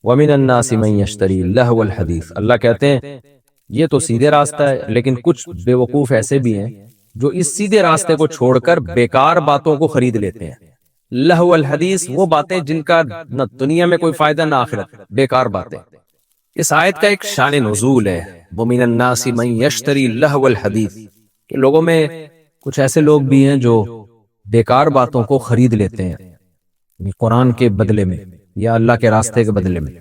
وَمِنَ النَّاسِ مَن يَشْتَرِي اللَّهْوَ الْحَدِيثَ، اللہ کہتے ہیں یہ تو سیدھے راستہ ہے، لیکن کچھ بے وقوف ایسے بھی ہیں جو اس سیدھے راستے کو چھوڑ کر بیکار باتوں کو خرید لیتے ہیں۔ لہو الحدیث وہ باتیں جن کا نہ دنیا میں کوئی فائدہ نہ آخرت، بیکار باتیں۔ اس آیت کا ایک شان نزول ہے، وَمِنَ النَّاسِ مَن يَشْتَرِي اللَّهْوَ الْحَدِيث، کہ لوگوں میں کچھ ایسے لوگ بھی ہیں جو بیکار باتوں کو خرید لیتے ہیں قرآن کے بدلے میں یا اللہ کے راستے کے بدلے میں۔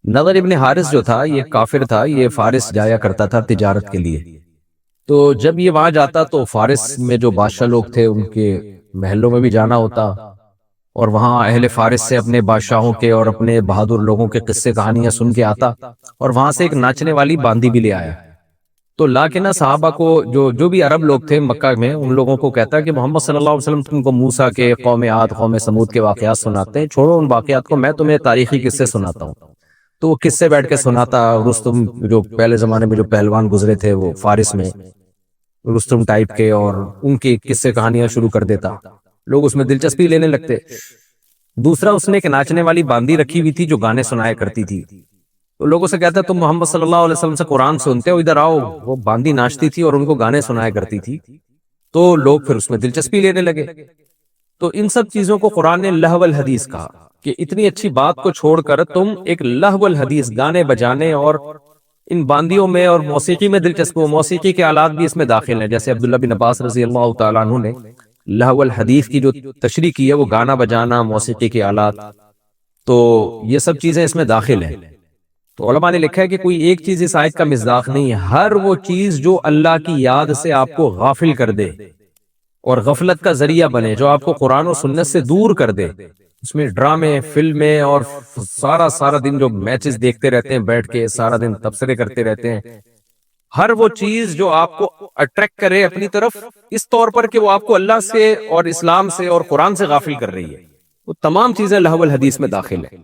نضر ابن حارث جو تھا یہ کافر تھا، یہ فارس جایا کرتا تھا تجارت کے لیے، تو جب یہ وہاں جاتا تو فارس میں جو بادشاہ لوگ تھے ان کے محلوں میں بھی جانا ہوتا، اور وہاں اہل فارس سے اپنے بادشاہوں کے اور اپنے بہادر لوگوں کے قصے کہانیاں سن کے آتا، اور وہاں سے ایک ناچنے والی باندی بھی لے آیا۔ تو لا کے نا صحابہ کو جو بھی عرب لوگ تھے مکہ میں، ان لوگوں کو کہتا کہ محمد صلی اللہ علیہ وسلم تم کو موسیٰ کے، قوم عاد، قوم سمود کے واقعات سناتے ہیں، چھوڑو ان واقعات کو، میں تمہیں تاریخی قصے سناتا ہوں۔ تو وہ قصے بیٹھ کے سناتا، رستم جو پہلے زمانے میں جو پہلوان گزرے تھے وہ فارس میں، رستم ٹائپ کے، اور ان کی قصے کہانیاں شروع کر دیتا، لوگ اس میں دلچسپی لینے لگتے۔ دوسرا اس نے ایک ناچنے والی باندی رکھی ہوئی تھی جو گانے سنایا کرتی تھی، تو لوگوں سے کہتا تم محمد صلی اللہ علیہ وسلم سے قرآن سنتے ہو، ادھر آؤ۔ وہ باندی ناچتی تھی اور ان کو گانے سنایا کرتی تھی، تو لوگ پھر اس میں دلچسپی لینے لگے۔ تو ان سب چیزوں کو قرآن نے لہو الحدیث کہا، کہ اتنی اچھی بات کو چھوڑ کر تم ایک لہو الحدیث، گانے بجانے اور ان باندیوں میں اور موسیقی میں دلچسپی ہو۔ موسیقی کے آلات بھی اس میں داخل ہیں، جیسے عبداللہ بن عباس رضی اللہ تعالیٰ عنہ نے لہو الحدیث کی جو تشریح کی ہے وہ گانا بجانا، موسیقی کے آلات، تو یہ سب چیزیں اس میں داخل ہیں۔ تو علماء نے لکھا ہے کہ کوئی ایک چیز اس آیت کا مصداق نہیں ہے، ہر وہ چیز جو اللہ کی یاد سے آپ کو غافل کر دے اور غفلت کا ذریعہ بنے، جو آپ کو قرآن و سنت سے دور کر دے، اس میں ڈرامے، فلمیں، اور سارا دن جو میچز دیکھتے رہتے ہیں بیٹھ کے، سارا دن تبصرے کرتے رہتے ہیں، ہر وہ چیز جو آپ کو اٹریکٹ کرے اپنی طرف اس طور پر کہ وہ آپ کو اللہ سے اور اسلام سے اور قرآن سے غافل کر رہی ہے، وہ تمام چیزیں لہو الحدیث میں داخل ہیں۔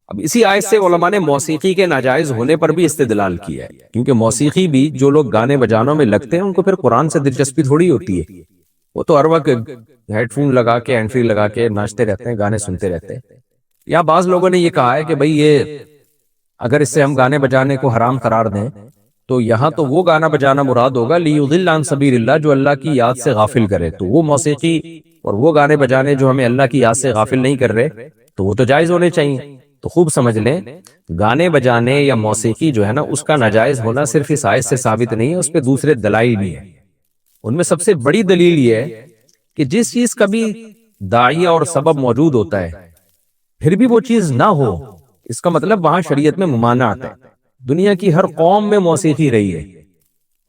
اب اسی آیت سے علماء نے موسیقی کے ناجائز ہونے پر بھی استدلال کیا ہے، کیونکہ موسیقی بھی جو لوگ گانے بجانوں میں لگتے ہیں ان کو پھر قرآن سے دلچسپی تھوڑی ہوتی ہے، وہ تو ہر وقت ہیڈ فون لگا کے، ہینڈ فری لگا کے ناچتے رہتے ہیں، گانے سنتے رہتے ہیں۔ یا بعض لوگوں نے یہ کہا ہے کہ بھئی یہ اگر اس سے ہم گانے بجانے کو حرام قرار دیں تو یہاں تو وہ گانا بجانا مراد ہوگا لیضل عن سبیل اللہ، جو اللہ کی یاد سے غافل کرے، تو وہ موسیقی اور وہ گانے بجانے جو ہمیں اللہ کی یاد سے غافل نہیں کر رہے تو وہ تو جائز ہونے چاہیے۔ تو خوب سمجھ لیں، گانے بجانے یا موسیقی جو ہے نا اس کا ناجائز ہونا صرف اس آیت سے ثابت نہیں ہے، اس پہ دوسرے دلائل بھی ہیں۔ ان میں سب سے بڑی دلیل یہ ہے کہ جس چیز کا بھی داعیہ اور سبب موجود ہوتا ہے پھر بھی وہ چیز نہ ہو، اس کا مطلب وہاں شریعت میں ممانعت ہے۔ دنیا کی ہر قوم میں موسیقی رہی ہے،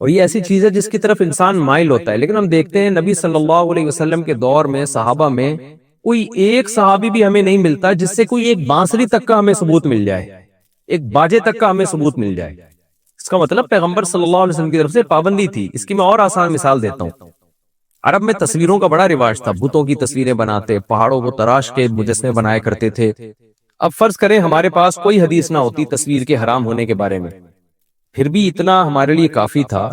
اور یہ ایسی چیز ہے جس کی طرف انسان مائل ہوتا ہے، لیکن ہم دیکھتے ہیں نبی صلی اللہ علیہ وسلم کے دور میں صحابہ میں کوئی ایک صحابی بھی ہمیں نہیں ملتا جس سے کوئی ایک بانسری تک کا ہمیں ثبوت مل جائے، ایک باجے تک کا ہمیں ثبوت مل جائے۔ اس کا مطلب پیغمبر صلی اللہ علیہ وسلم کی طرف سے پابندی تھی۔ اس کی میں اور آسان مثال دیتا ہوں، عرب میں تصویروں کا بڑا رواج تھا، بتوں کی تصویریں بناتے، پہاڑوں کو تراش کے مجسمے بنایا کرتے تھے۔ اب فرض کریں ہمارے پاس کوئی حدیث نہ ہوتی تصویر کے حرام ہونے کے بارے میں، پھر بھی اتنا ہمارے لیے کافی تھا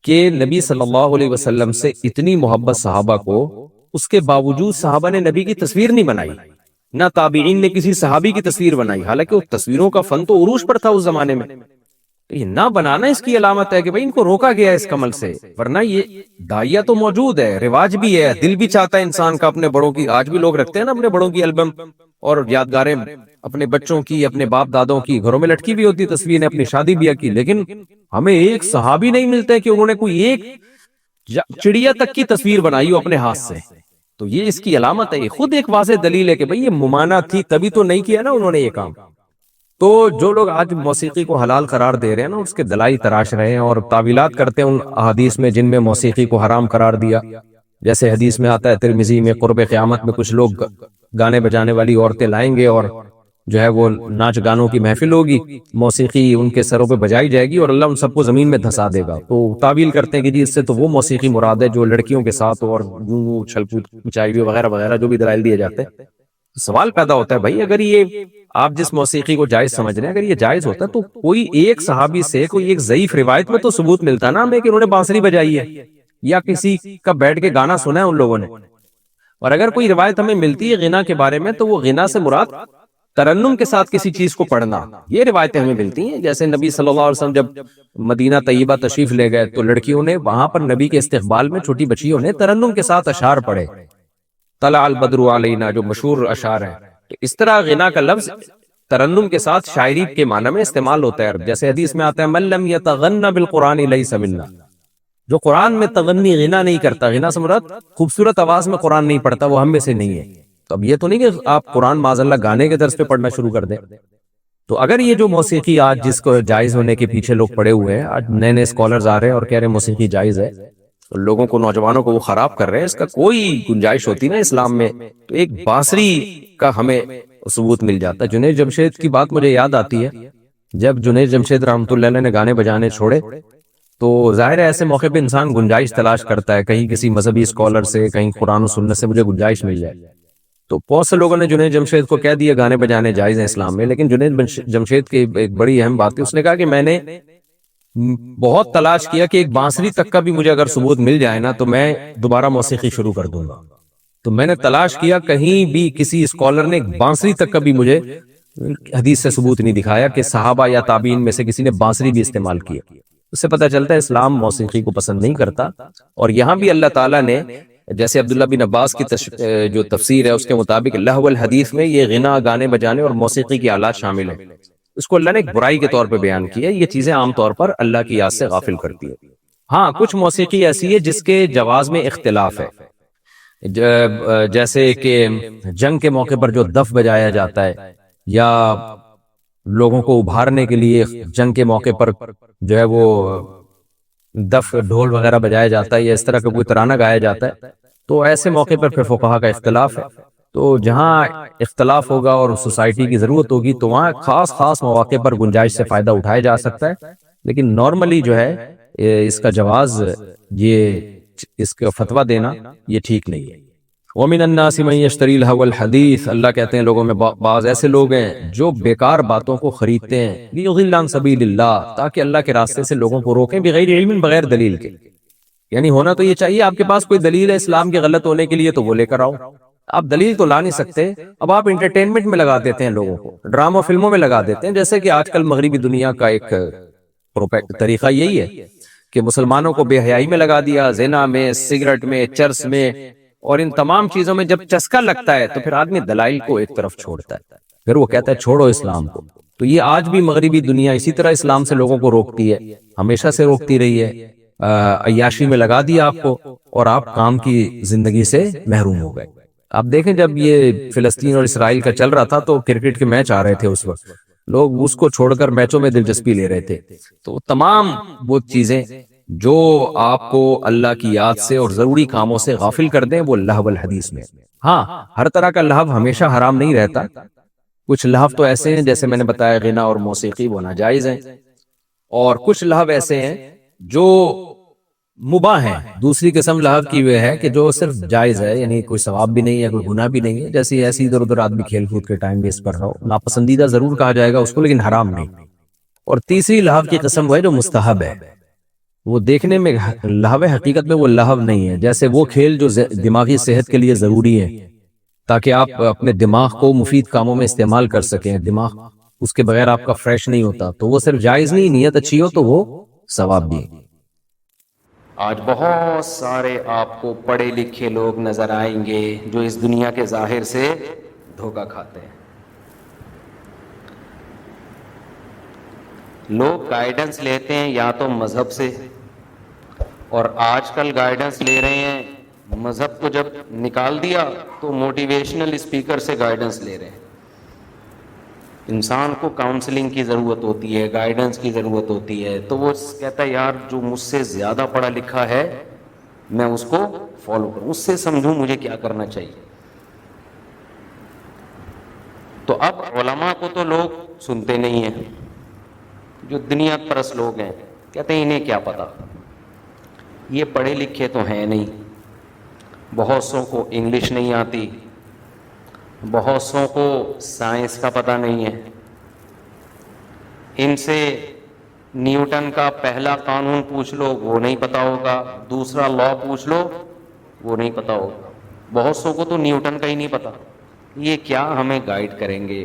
کہ نبی صلی اللہ علیہ وسلم سے اتنی محبت صحابہ کو، اس کے باوجود صحابہ نے نبی کی تصویر نہیں بنائی، نہ تابعین نے کسی صحابی کی تصویر بنائی، حالانکہ وہ تصویروں کا فن تو عروج پر تھا اس زمانے میں۔ تو یہ نہ بنانا اس کی علامت ہے کہ بھئی ان کو روکا گیا اس عمل سے، ورنہ یہ داعیہ تو موجود ہے، رواج بھی ہے، دل بھی چاہتا ہے انسان کا اپنے بڑوں کی، آج بھی لوگ رکھتے ہیں نا اپنے بڑوں کی البم اور یادگاریں، اپنے بچوں کی، اپنے باپ دادوں کی، گھروں میں لٹکی بھی ہوتی تصویریں، اپنی شادی بیاہ کی، لیکن ہمیں ایک صحابی نہیں ملتے کہ انہوں نے کوئی ایک چڑیا تک کی تصویر بنائی ہو اپنے ہاتھ سے۔ تو یہ اس کی علامت ہے، یہ خود ایک واضح دلیل ہے کہ بھئی یہ ممانعت تھی، تبھی تو نہیں کیا نا انہوں نے یہ کام۔ تو جو لوگ آج موسیقی کو حلال قرار دے رہے ہیں نا اس کے دلائل تراش رہے ہیں اور تعویلات کرتے ہیں ان احادیث میں جن میں موسیقی کو حرام قرار دیا، جیسے حدیث میں آتا ہے ترمذی میں، قرب قیامت میں کچھ لوگ گانے بجانے والی عورتیں لائیں گے اور جو ہے وہ ناچ گانوں کی محفل ہوگی، موسیقی ان کے سروں پہ بجائی جائے گی اور اللہ ان سب کو زمین میں دھسا دے گا۔ تو تعویل کرتے ہیں کہ جی اس سے تو وہ موسیقی مراد ہے جو لڑکیوں کے ساتھ اور چھل کود مچائی وغیرہ وغیرہ جو بھی دلائل دیے جاتے ہیں۔ سوال پیدا ہوتا ہے بھائی اگر یہ آپ جس موسیقی کو جائز سمجھ رہے ہیں اگر یہ جائز ہوتا تو کوئی ایک صحابی سے کوئی ایک ضعیف روایت میں تو ثبوت ملتا نا ہمیں کہ انہوں نے بانسری بجائی ہے یا کسی کا بیٹھ کے گانا سنا ہے ان لوگوں نے۔ اور اگر کوئی روایت ہمیں ملتی ہے غنا کے بارے میں تو وہ غنا سے مراد ترنم کے ساتھ کسی چیز کو پڑھنا، یہ روایتیں ہمیں ملتی ہیں. جیسے نبی صلی اللہ علیہ وسلم جب مدینہ طیبہ تشریف لے گئے تو لڑکیوں نے وہاں پر نبی کے استقبال میں چھوٹی بچیوں نے ترنم کے ساتھ اشعار پڑھے، طلع البدر علینا جو مشہور اشعار ہیں. تو اس طرح غنا کا لفظ ترنم کے ساتھ شاعری کے معنی میں استعمال ہوتا ہے. جیسے حدیث میں آتا ہے من لم یتغن بالقرآن لیس منا، جو قرآن میں تغنی غنا نہیں کرتا، غنا سے مراد خوبصورت آواز میں قرآن نہیں پڑھتا، وہ ہم میں سے نہیں ہے. تو اب یہ تو نہیں کہ آپ قرآن معاذ اللہ گانے کے طرز پہ پڑھنا شروع کر دیں. تو اگر یہ جو موسیقی آج جس کو جائز ہونے کے پیچھے لوگ پڑے ہوئے ہیں، آج نئے نئے اسکالرز آ رہے ہیں اور کہہ رہے ہیں موسیقی جائز ہے، تو لوگوں کو، نوجوانوں کو وہ خراب کر رہے ہیں. اس کا کوئی گنجائش ہوتی نا اسلام میں تو ایک بانسری کا ہمیں ثبوت مل جاتا ہے. جنید جمشید کی بات مجھے یاد آتی ہے، جب جنید جمشید رحمۃ اللہ علیہ نے گانے بجانے چھوڑے تو ظاہر ہے ایسے موقع پہ انسان گنجائش تلاش کرتا ہے، کہیں کسی مذہبی اسکالر سے، کہیں قرآن و سنت سے مجھے گنجائش مل جائے. تو بہت سے لوگوں نے جنید جمشید کو کہہ دیا گانے بجانے جائز ہیں اسلام میں، لیکن جنید جمشید کی ایک بڑی اہم بات ہے، اس نے کہا کہ میں نے بہت تلاش کیا کہ ایک بانسری تک کا بھی مجھے اگر ثبوت مل جائے نا تو میں دوبارہ موسیقی شروع کر دوں گا. تو میں نے تلاش کیا، کہیں بھی کسی اسکالر نے ایک بانسری تک کا بھی مجھے حدیث سے ثبوت نہیں دکھایا کہ صحابہ یا تابعین میں سے کسی نے بانسری بھی استعمال کیا. اس سے پتہ چلتا ہے اسلام موسیقی کو پسند نہیں کرتا. اور یہاں بھی اللہ تعالیٰ نے جیسے عبداللہ بن عباس کی جو تفسیر ہے اس کے مطابق لہو الحدیث میں یہ غنا، گانے بجانے اور موسیقی کی آلات شامل ہیں. اس کو اللہ نے ایک برائی کے طور پہ بیان کیا. یہ چیزیں عام طور پر اللہ کی یاد سے غافل کرتی ہیں. ہاں کچھ موسیقی ایسی ہے جس کے جواز میں اختلاف ہے، جیسے کہ جنگ کے موقع پر جو دف بجایا جاتا ہے، یا لوگوں کو ابھارنے کے لیے جنگ کے موقع پر جو ہے وہ دف ڈھول وغیرہ بجایا جاتا ہے، یا اس طرح کا کوئی ترانہ گایا جاتا ہے. تو ایسے موقع پر پھر فقہا کا اختلاف ہے. تو جہاں اختلاف ہوگا اور سوسائٹی کی ضرورت ہوگی تو وہاں خاص مواقع پر گنجائش سے فائدہ اٹھایا جا سکتا ہے، لیکن نارملی جو ہے اس کا جواز، یہ اس کا فتویٰ دینا یہ ٹھیک نہیں ہے. وَمِنَ النَّاسِ مَن يَشْتَرِي لَهْوَ الْحَدِيثِ، اللہ کہتے ہیں لوگوں میں بعض ایسے لوگ ہیں جو بیکار باتوں کو خریدتے ہیں، لِيُضِلَّ عَن سَبِيلِ اللَّهِ، تاکہ اللہ کے راستے سے لوگوں کو روکیں، بغیر علم، بغیر دلیل کے. یعنی ہونا تو یہ چاہیے آپ کے پاس کوئی دلیل ہے اسلام کے غلط ہونے کے لیے تو وہ لے کر آؤ. آپ دلیل تو لا نہیں سکتے. اب آپ انٹرٹینمنٹ میں لگا دیتے ہیں لوگوں کو، ڈرامہ فلموں میں لگا دیتے ہیں. جیسے کہ آج کل مغربی دنیا کا ایک طریقہ یہی ہے کہ مسلمانوں کو بے حیائی میں لگا دیا، زنا میں، سگریٹ میں، چرس میں، اور ان تمام چیزوں میں جب چسکا لگتا ہے تو پھر آدمی دلائل کو ایک طرف چھوڑتا ہے، پھر وہ کہتا ہے چھوڑو اسلام کو. تو یہ آج بھی مغربی دنیا اسی طرح اسلام سے لوگوں کو روکتی ہے، ہمیشہ سے روکتی رہی ہے. عیاشی میں لگا دیا آپ کو اور آپ کام کی زندگی سے محروم ہو گئے. آپ دیکھیں جب یہ فلسطین اور اسرائیل کا چل رہا تھا تو کرکٹ کے میچ آ رہے تھے، اس وقت لوگ اس کو چھوڑ کر میچوں میں دلچسپی لے رہے تھے. تو تمام وہ چیزیں جو آپ کو اللہ کی یاد سے اور ضروری کاموں سے غافل کر دیں وہ لہو الحدیث میں. ہاں ہر طرح کا لہو ہمیشہ حرام نہیں رہتا. کچھ لہو تو ایسے ہیں جیسے میں نے بتایا غنا اور موسیقی وہ ناجائز ہیں، اور کچھ لہو ایسے ہیں جو مباح ہیں. دوسری قسم لہو کی وہ ہے کہ جو صرف جائز ہے، یعنی کوئی ثواب بھی نہیں ہے، کوئی گناہ بھی نہیں ہے، جیسے ایسی ادھر ادھر آدمی کھیل کود کے ٹائم ویسٹ کر رہا ہو، ناپسندیدہ ضرور کہا جائے گا اس کو لیکن حرام نہیں. اور تیسری لہو کی قسم وہ ہے جو مستحب ہے، وہ دیکھنے میں لہو ہے، حقیقت میں وہ لہو نہیں ہے. جیسے وہ کھیل جو دماغی صحت کے لیے ضروری ہے تاکہ آپ اپنے دماغ کو مفید کاموں میں استعمال کر سکیں، دماغ اس کے بغیر آپ کا فریش نہیں ہوتا، تو وہ صرف جائز نہیں، نیت اچھی ہو تو وہ ثواب بھی. آج بہت سارے آپ کو پڑھے لکھے لوگ نظر آئیں گے جو اس دنیا کے ظاہر سے دھوکہ کھاتے ہیں. لوگ گائیڈنس لیتے ہیں یا تو مذہب سے، اور آج کل گائیڈنس لے رہے ہیں، مذہب کو جب نکال دیا تو موٹیویشنل اسپیکر سے گائیڈنس لے رہے ہیں. انسان کو کاؤنسلنگ کی ضرورت ہوتی ہے، گائیڈنس کی ضرورت ہوتی ہے، تو وہ کہتا ہے یار جو مجھ سے زیادہ پڑھا لکھا ہے میں اس کو فالو کروں، اس سے سمجھوں مجھے کیا کرنا چاہیے. تو اب علماء کو تو لوگ سنتے نہیں ہیں، جو دنیا پرست لوگ ہیں کہتے ہیں انہیں کیا پتا، یہ پڑھے لکھے تو ہیں نہیں، بہت سو کو انگلش نہیں آتی، بہت سو کو سائنس کا پتہ نہیں ہے، ان سے نیوٹن کا پہلا قانون پوچھ لو وہ نہیں پتا ہوگا، دوسرا لا پوچھ لو وہ نہیں پتا ہوگا، بہت سو کو تو نیوٹن کا ہی نہیں پتا. یہ کیا ہمیں گائیڈ کریں گے؟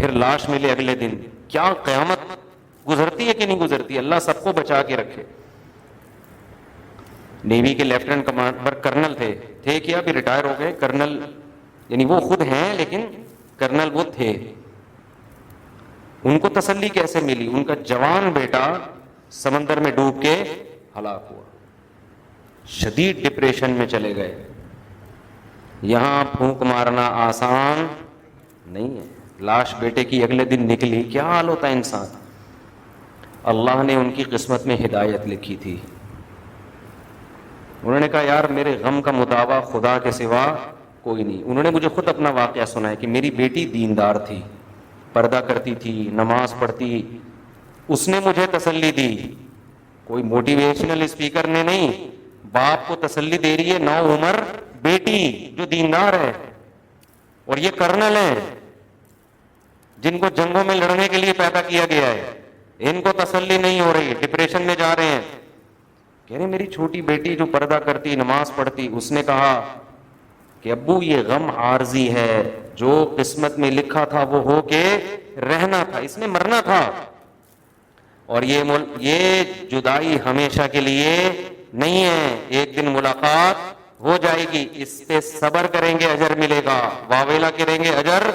پھر لاش ملے اگلے دن. کیا قیامت گزرتی ہے کہ نہیں گزرتی؟ اللہ سب کو بچا کے رکھے. نیوی کے لیفٹیننٹ کمانڈر کرنل تھے کیا ابھی ریٹائر ہو گئے کرنل, یعنی وہ خود ہیں لیکن کرنل وہ تھے. ان کو تسلی کیسے ملی؟ ان کا جوان بیٹا سمندر میں ڈوب کے ہلاک ہوا, شدید ڈپریشن میں چلے گئے. یہاں پھونک مارنا آسان نہیں ہے. لاش بیٹے کی اگلے دن نکلی, کیا حال ہوتا ہے انسان. اللہ نے ان کی قسمت میں ہدایت لکھی تھی. انہوں نے کہا یار میرے غم کا مداوا خدا کے سوا کوئی نہیں. انہوں نے مجھے خود اپنا واقعہ سنایا کہ میری بیٹی دیندار تھی, پردہ کرتی تھی, نماز پڑھتی. اس نے مجھے تسلی دی, کوئی موٹیویشنل اسپیکر نے نہیں. باپ کو تسلی دے رہی ہے نو عمر بیٹی جو دیندار ہے, اور یہ کرنل ہیں جن کو جنگوں میں لڑنے کے لیے پیدا کیا گیا ہے. ان کو تسلی نہیں ہو رہی, ڈپریشن میں جا رہے ہیں. کہہ رہے میری چھوٹی بیٹی جو پردہ کرتی, نماز پڑھتی, اس نے کہا کہ ابو یہ غم عارضی ہے, جو قسمت میں لکھا تھا وہ ہو کے رہنا تھا, اس نے مرنا تھا, اور یہ جدائی ہمیشہ کے لیے نہیں ہے, ایک دن ملاقات ہو جائے گی. اس پہ صبر کریں گے اجر ملے گا, واویلا کریں گے اجر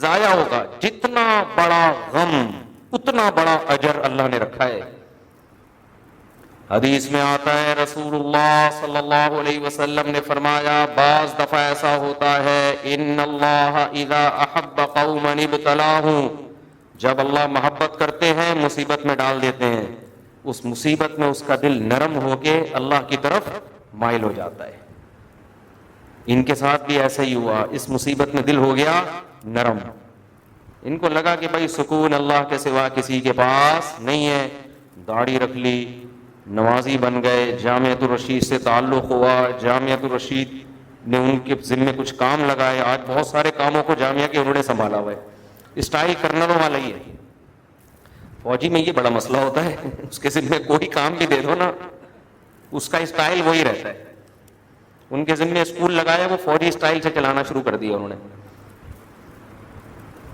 ضائع ہوگا. جتنا بڑا غم اتنا بڑا اجر اللہ نے رکھا ہے. حدیث میں آتا ہے رسول اللہ صلی اللہ علیہ وسلم نے فرمایا, بعض دفعہ ایسا ہوتا ہے ان اللہ اذا احب قوما ابتلاہم, جب اللہ محبت کرتے ہیں مصیبت میں ڈال دیتے ہیں. اس مصیبت میں اس کا دل نرم ہو کے اللہ کی طرف مائل ہو جاتا ہے. ان کے ساتھ بھی ایسا ہی ہوا, اس مصیبت میں دل ہو گیا نرم. ان کو لگا کہ بھائی سکون اللہ کے سوا کسی کے پاس نہیں ہے. داڑھی رکھ لی, نمازی بن گئے, جامعۃ الرشید سے تعلق ہوا, جامعۃ الرشید نے ان کے ذمے کچھ کام لگائے. آج بہت سارے کاموں کو جامعہ کے انہوں نے سنبھالا ہوا ہے. اسٹائل کرنلوں والا ہی ہے. فوجی میں یہ بڑا مسئلہ ہوتا ہے, اس کے ذمے کوئی کام بھی دے دو نا, اس کا اسٹائل وہی رہتا ہے. ان کے ذمے اسکول لگایا, وہ فوجی اسٹائل سے چلانا شروع کر دیا انہوں نے.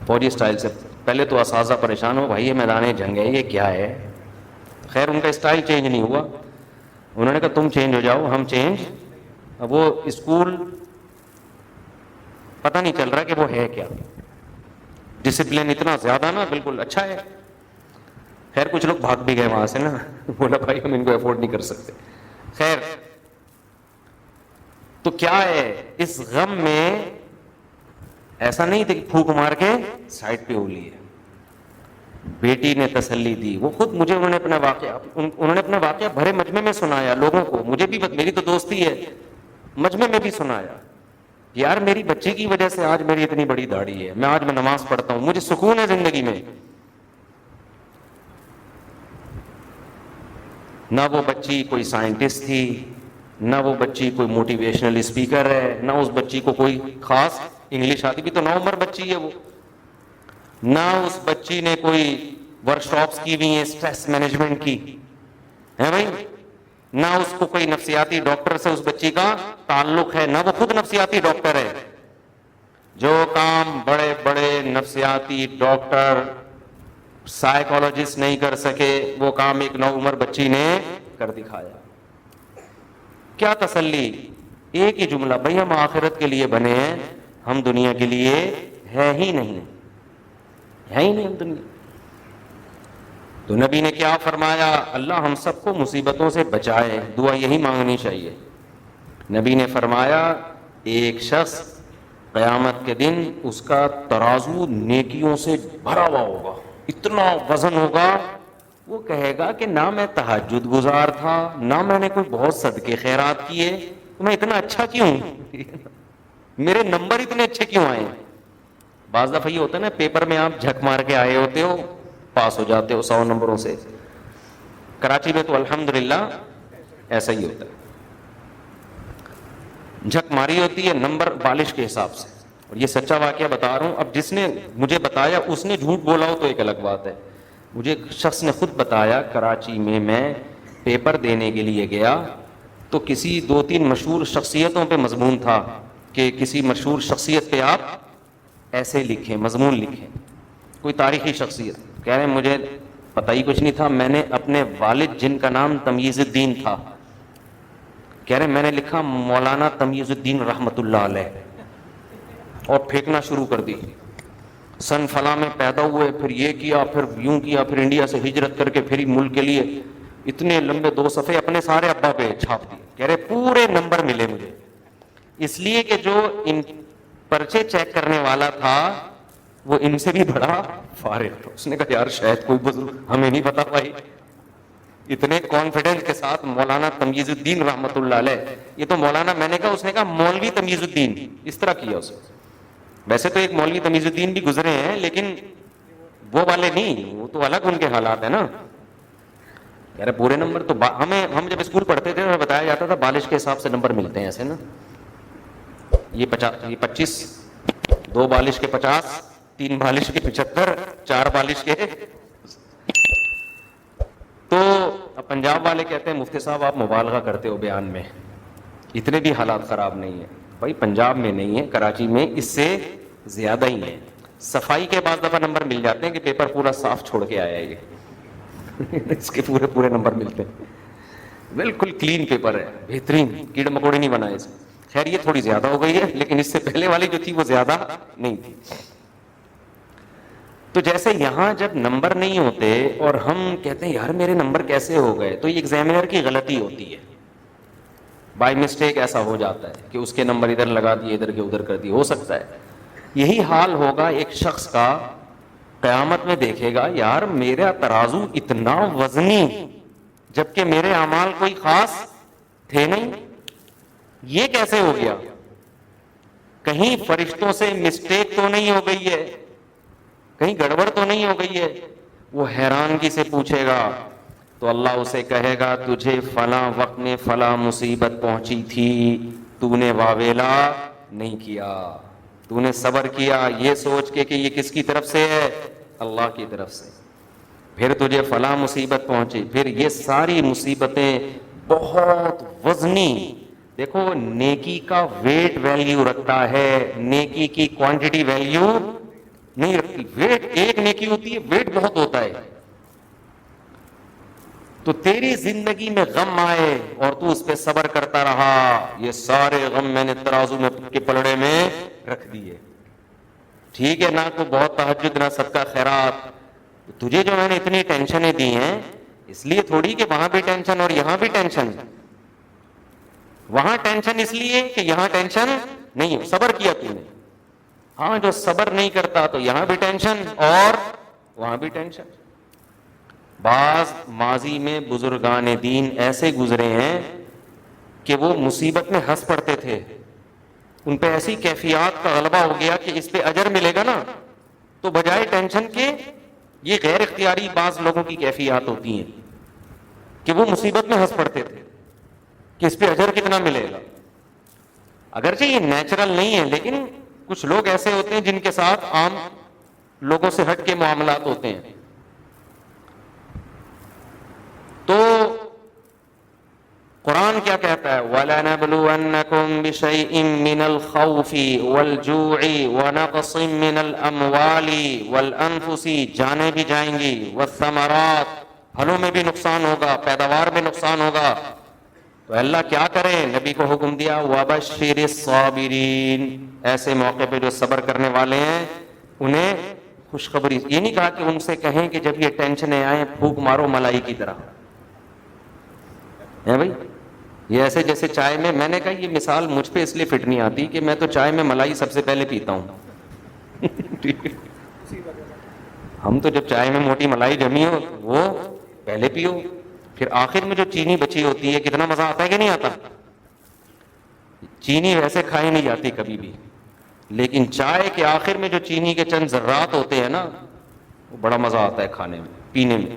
فوجی اسٹائل سے پہلے تو اساتذہ پریشان ہو, بھائی یہ میدان جنگ ہے, یہ کیا ہے. خیر ان کا اسٹائل چینج نہیں ہوا. انہوں نے کہا تم چینج ہو جاؤ, ہم چینج. اب وہ اسکول پتہ نہیں چل رہا کہ وہ ہے کیا. ڈسپلن اتنا زیادہ نا, بالکل اچھا ہے. خیر کچھ لوگ بھاگ بھی گئے وہاں سے نا, بولا بھائی ہم ان کو افورڈ نہیں کر سکتے. خیر تو کیا ہے, اس غم میں ایسا نہیں تھا کہ پھونک مار کے سائڈ پہ ہو لی ہے. بیٹی نے تسلی دی. وہ خود مجھے انہوں نے اپنا واقعہ بھرے مجمع میں سنایا لوگوں کو. مجھے بھی, میری تو دوستی ہے, مجمع میں بھی سنایا. یار میری بچی کی وجہ سے آج میری اتنی بڑی داڑھی ہے, آج میں نماز پڑھتا ہوں, مجھے سکون ہے زندگی میں. نہ وہ بچی کوئی سائنٹسٹ تھی, نہ وہ بچی کوئی موٹیویشنل اسپیکر ہے, نہ اس بچی کو کوئی خاص انگلش آتی, بھی تو 9 عمر بچی ہے وہ. نہ اس بچی نے کوئی ورک شاپس کی ہوئی ہیں اسٹریس مینجمنٹ کی ہے بھائی, نہ اس کو کوئی نفسیاتی ڈاکٹر سے اس بچی کا تعلق ہے, نہ وہ خود نفسیاتی ڈاکٹر ہے. جو کام بڑے بڑے نفسیاتی ڈاکٹر سائیکالوجسٹ نہیں کر سکے, وہ کام ایک 9 عمر بچی نے کر دکھایا. کیا تسلی, ایک ہی جملہ, بھائی ہم آخرت کے لیے بنے ہیں, ہم دنیا کے لیے ہے ہی نہیں, ہے ہی نہیں ہم دنیا. تو نبی نے کیا فرمایا, اللہ ہم سب کو مصیبتوں سے بچائے, دعا یہی مانگنی چاہیے. نبی نے فرمایا ایک شخص قیامت کے دن اس کا ترازو نیکیوں سے بھرا ہوا ہوگا, اتنا وزن ہوگا, وہ کہے گا کہ نہ میں تہجد گزار تھا, نہ میں نے کوئی بہت صدقے خیرات کیے, تو میں اتنا اچھا کیوں, میرے نمبر اتنے اچھے کیوں آئے. بعض دفعہ یہ ہوتا ہے نا, پیپر میں آپ جھک مار کے آئے ہوتے ہو, پاس ہو جاتے ہو 100 نمبروں سے. کراچی میں تو الحمدللہ ایسا ہی ہوتا ہے, جھک ماری ہوتی ہے نمبر بالش کے حساب سے. اور یہ سچا واقعہ بتا رہا ہوں. اب جس نے مجھے بتایا اس نے جھوٹ بولا ہو تو ایک الگ بات ہے. مجھے ایک شخص نے خود بتایا, کراچی میں پیپر دینے کے لیے گیا تو کسی 2-3 مشہور شخصیتوں پہ مضمون تھا کہ کسی مشہور شخصیت پہ آپ ایسے لکھیں, مضمون لکھیں. کوئی تاریخی شخصیت. کہہ رہے ہیں مجھے پتہ ہی کچھ نہیں تھا, میں نے اپنے والد جن کا نام تمیز الدین تھا, کہہ رہے ہیں میں نے لکھا مولانا تمیز الدین رحمت اللہ علیہ اور پھینکنا شروع کر دی. سن فلاں میں پیدا ہوئے, پھر یہ کیا, پھر یوں کیا, پھر انڈیا سے ہجرت کر کے پھر ملک کے لیے اتنے لمبے 2 صفحے اپنے سارے ابا پہ چھاپ دیے. کہہ رہے پورے نمبر ملے مجھے, اس لیے کہ جو ان پرچے چیک کرنے والا تھا وہ ان سے بھی بڑا فارغ تھا. اس نے کہا یار شاید کوئی بزرگ, ہمیں نہیں پتا بھائی. اتنے کانفیڈنس کے ساتھ مولانا تمیز الدین رحمت اللہ علیہ, یہ تو مولانا, میں نے کہا, اس نے کہا مولوی تمیز الدین, اس طرح کیا اس. ویسے تو ایک مولوی تمیز الدین بھی گزرے ہیں لیکن وہ والے نہیں, وہ تو الگ ان کے حالات ہیں نا. کہہ رہے پورے نمبر تو ہم جب اسکول پڑھتے تھے تو بتایا جاتا تھا بالش کے حساب سے نمبر ملتے ہیں ایسے نا, یہ 25, 2 بالش کے 50, 3 بالش کے 75, 4 بالش کے. تو پنجاب والے کہتے ہیں مفتی صاحب آپ مبالغہ کرتے ہو بیان میں, اتنے بھی حالات خراب نہیں ہیں. بھائی پنجاب میں نہیں ہے, کراچی میں اس سے زیادہ ہی ہے. صفائی کے بعض دفعہ نمبر مل جاتے ہیں کہ پیپر پورا صاف چھوڑ کے آیا ہے یہ اس کے پورے نمبر ملتے ہیں, بالکل کلین پیپر ہے, بہترین, کیڑے مکوڑے نہیں بنائے اس. خیر یہ تھوڑی زیادہ ہو گئی ہے لیکن اس سے پہلے والی جو تھی وہ زیادہ نہیں تھی. تو جیسے یہاں جب نمبر نہیں ہوتے اور ہم کہتے ہیں یار میرے نمبر کیسے ہو گئے, تو یہ ایگزامینر کی غلطی ہوتی ہے, بائی مسٹیک ایسا ہو جاتا ہے کہ اس کے نمبر ادھر لگا دیے, ادھر کے ادھر کر دیے, ہو سکتا ہے. یہی حال ہوگا ایک شخص کا, قیامت میں دیکھے گا یار میرا ترازو اتنا وزنی جبکہ میرے اعمال کوئی خاص تھے نہیں, یہ کیسے ہو گیا؟ کہیں فرشتوں سے مسٹیک تو نہیں ہو گئی ہے, کہیں گڑبڑ تو نہیں ہو گئی ہے؟ وہ حیرانگی سے پوچھے گا تو اللہ اسے کہے گا تجھے فلاں وقت میں فلاں مصیبت پہنچی تھی, تو نے واویلا نہیں کیا, تو نے صبر کیا یہ سوچ کے کہ یہ کس کی طرف سے ہے, اللہ کی طرف سے. پھر تجھے فلاں مصیبت پہنچی, پھر یہ ساری مصیبتیں بہت وزنی. دیکھو نیکی کا ویٹ ویلیو رکھتا ہے, نیکی کی کوانٹٹی ویلیو نہیں رکھتی. ویٹ ایک نیکی ہوتی ہے, ویٹ بہت ہوتا ہے. تو تیری زندگی میں غم آئے اور تو اس پہ صبر کرتا رہا, یہ سارے غم میں نے ترازو میں کے پلڑے میں رکھ دیے. ٹھیک ہے, نہ تو بہت تہجد نہ صدقہ خیرات, تجھے جو میں نے اتنی ٹینشنیں دی ہیں اس لیے تھوڑی کہ وہاں بھی ٹینشن اور یہاں بھی ٹینشن. وہاں ٹینشن اس لیے کہ یہاں ٹینشن نہیں, صبر کیا تو نے. ہاں جو صبر نہیں کرتا تو یہاں بھی ٹینشن اور وہاں بھی ٹینشن. بعض ماضی میں بزرگان دین ایسے گزرے ہیں کہ وہ مصیبت میں ہنس پڑتے تھے, ان پہ ایسی کیفیات کا غلبہ ہو گیا کہ اس پہ اجر ملے گا نا, تو بجائے ٹینشن کے یہ غیر اختیاری بعض لوگوں کی کیفیات ہوتی ہیں کہ وہ مصیبت میں ہنس پڑتے تھے کہ اس پہ اجر کتنا ملے گا. اگرچہ یہ نیچرل نہیں ہے لیکن کچھ لوگ ایسے ہوتے ہیں جن کے ساتھ عام لوگوں سے ہٹ کے معاملات ہوتے ہیں. تو قرآن کیا کہتا ہے, وَلَنَبْلُوَنَّكُمْ بِشَيْءٍ مِّنَ الْخَوْفِ وَالْجُوعِ وَنَقْصٍ مِّنَ الْأَمْوَالِ وَالْأَنفُسِ, جانیں بھی جائیں گی, وَالثَّمَرَاتِ, پھلوں میں بھی نقصان ہوگا, پیداوار میں نقصان ہوگا. تو اللہ کیا کرے, نبی کو حکم دیا وَبَشِّرِ الصَّابِرِينَ, ایسے موقع پہ جو صبر کرنے والے ہیں انہیں خوشخبری. یہ نہیں کہا کہ ان سے کہیں کہ جب یہ ٹینشنیں آئیں پھونک مارو ملائی کی طرح ہے بھائی. یہ ایسے جیسے چائے میں نے کہا یہ مثال مجھ پہ اس لیے فٹ نہیں آتی کہ میں تو چائے میں ملائی سب سے پہلے پیتا ہوں. ہم تو جب چائے میں موٹی ملائی جمی ہو وہ پہلے پیو, پھر آخر میں جو چینی بچی ہوتی ہے کتنا مزہ آتا ہے کہ نہیں آتا. چینی ویسے کھائی نہیں جاتی کبھی بھی, لیکن چائے کے آخر میں جو چینی کے چند ذرات ہوتے ہیں نا وہ بڑا مزہ آتا ہے کھانے میں, پینے میں.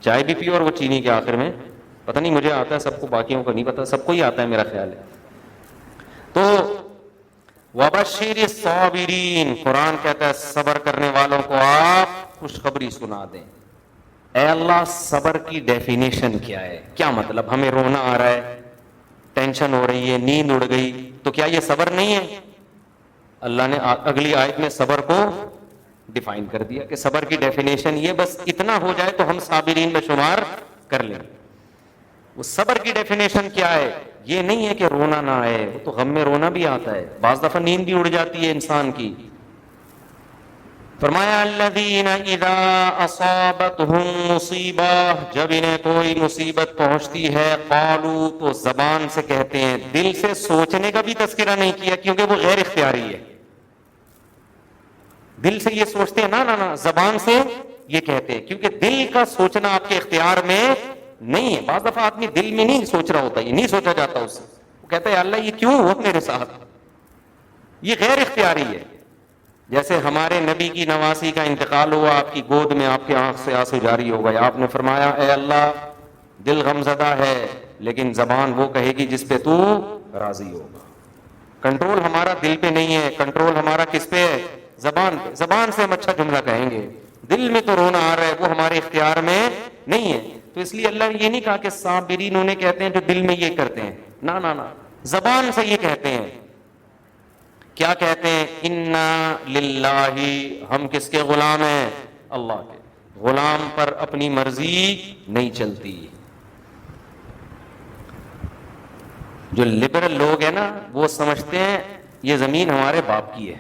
چائے بھی پیو اور وہ چینی کے آخر میں, پتہ نہیں مجھے آتا ہے, سب کو, باقیوں کو نہیں پتا, سب کو ہی آتا ہے میرا خیال ہے. تو وَبَشِّرِ الصَّابِرِينَ, قرآن کہتا ہے صبر کرنے والوں کو آپ خوشخبری سنا دیں. اے اللہ صبر کی ڈیفینیشن کیا ہے, کیا مطلب؟ ہمیں رونا آ رہا ہے, ٹینشن ہو رہی ہے, نیند اڑ گئی, تو کیا یہ صبر نہیں ہے؟ اللہ نے اگلی آیت میں صبر کو ڈیفائن کر دیا کہ صبر کی ڈیفینیشن یہ بس اتنا ہو جائے تو ہم صابرین میں شمار کر لیں. وہ صبر کی ڈیفینیشن کیا ہے؟ یہ نہیں ہے کہ رونا نہ آئے، وہ تو غم میں رونا بھی آتا ہے، بعض دفعہ نیند بھی اڑ جاتی ہے انسان کی. فرمایا الذین اذا اصابتہم مصیبہ، جب انہیں کوئی مصیبت پہنچتی ہے، قالوا، تو زبان سے کہتے ہیں، دل سے سوچنے کا بھی تذکرہ نہیں کیا کیونکہ وہ غیر اختیاری ہے. دل سے یہ سوچتے ہیں نا، زبان سے یہ کہتے ہیں کیونکہ دل کا سوچنا آپ کے اختیار میں نہیں ہے. بعض دفعہ آدمی دل میں نہیں سوچ رہا ہوتا، یہ نہیں سوچا جاتا اس سے، وہ کہتا ہے اللہ یہ کیوں ہوا میرے ساتھ، یہ غیر اختیاری ہے. جیسے ہمارے نبی کی نواسی کا انتقال ہوا، آپ کی گود میں آپ کے آنکھ سے آنسو جاری ہو گئے، آپ نے فرمایا اے اللہ دل غمزدہ ہے لیکن زبان وہ کہے گی جس پہ تو راضی ہوگا. کنٹرول ہمارا دل پہ نہیں ہے، کنٹرول ہمارا کس پہ ہے؟ زبان پہ. زبان سے ہم اچھا جملہ کہیں گے، دل میں تو رونا آ رہا ہے وہ ہمارے اختیار میں نہیں ہے. تو اس لیے اللہ نے یہ نہیں کہا کہ صابرین انہیں کہتے ہیں جو دل میں یہ کرتے ہیں، نہ، زبان سے یہ کہتے ہیں. کیا کہتے ہیں؟ انا للہ، ہم کس کے غلام ہیں؟ اللہ کے. غلام پر اپنی مرضی نہیں چلتی. جو لبرل لوگ ہیں نا وہ سمجھتے ہیں یہ زمین ہمارے باپ کی ہے.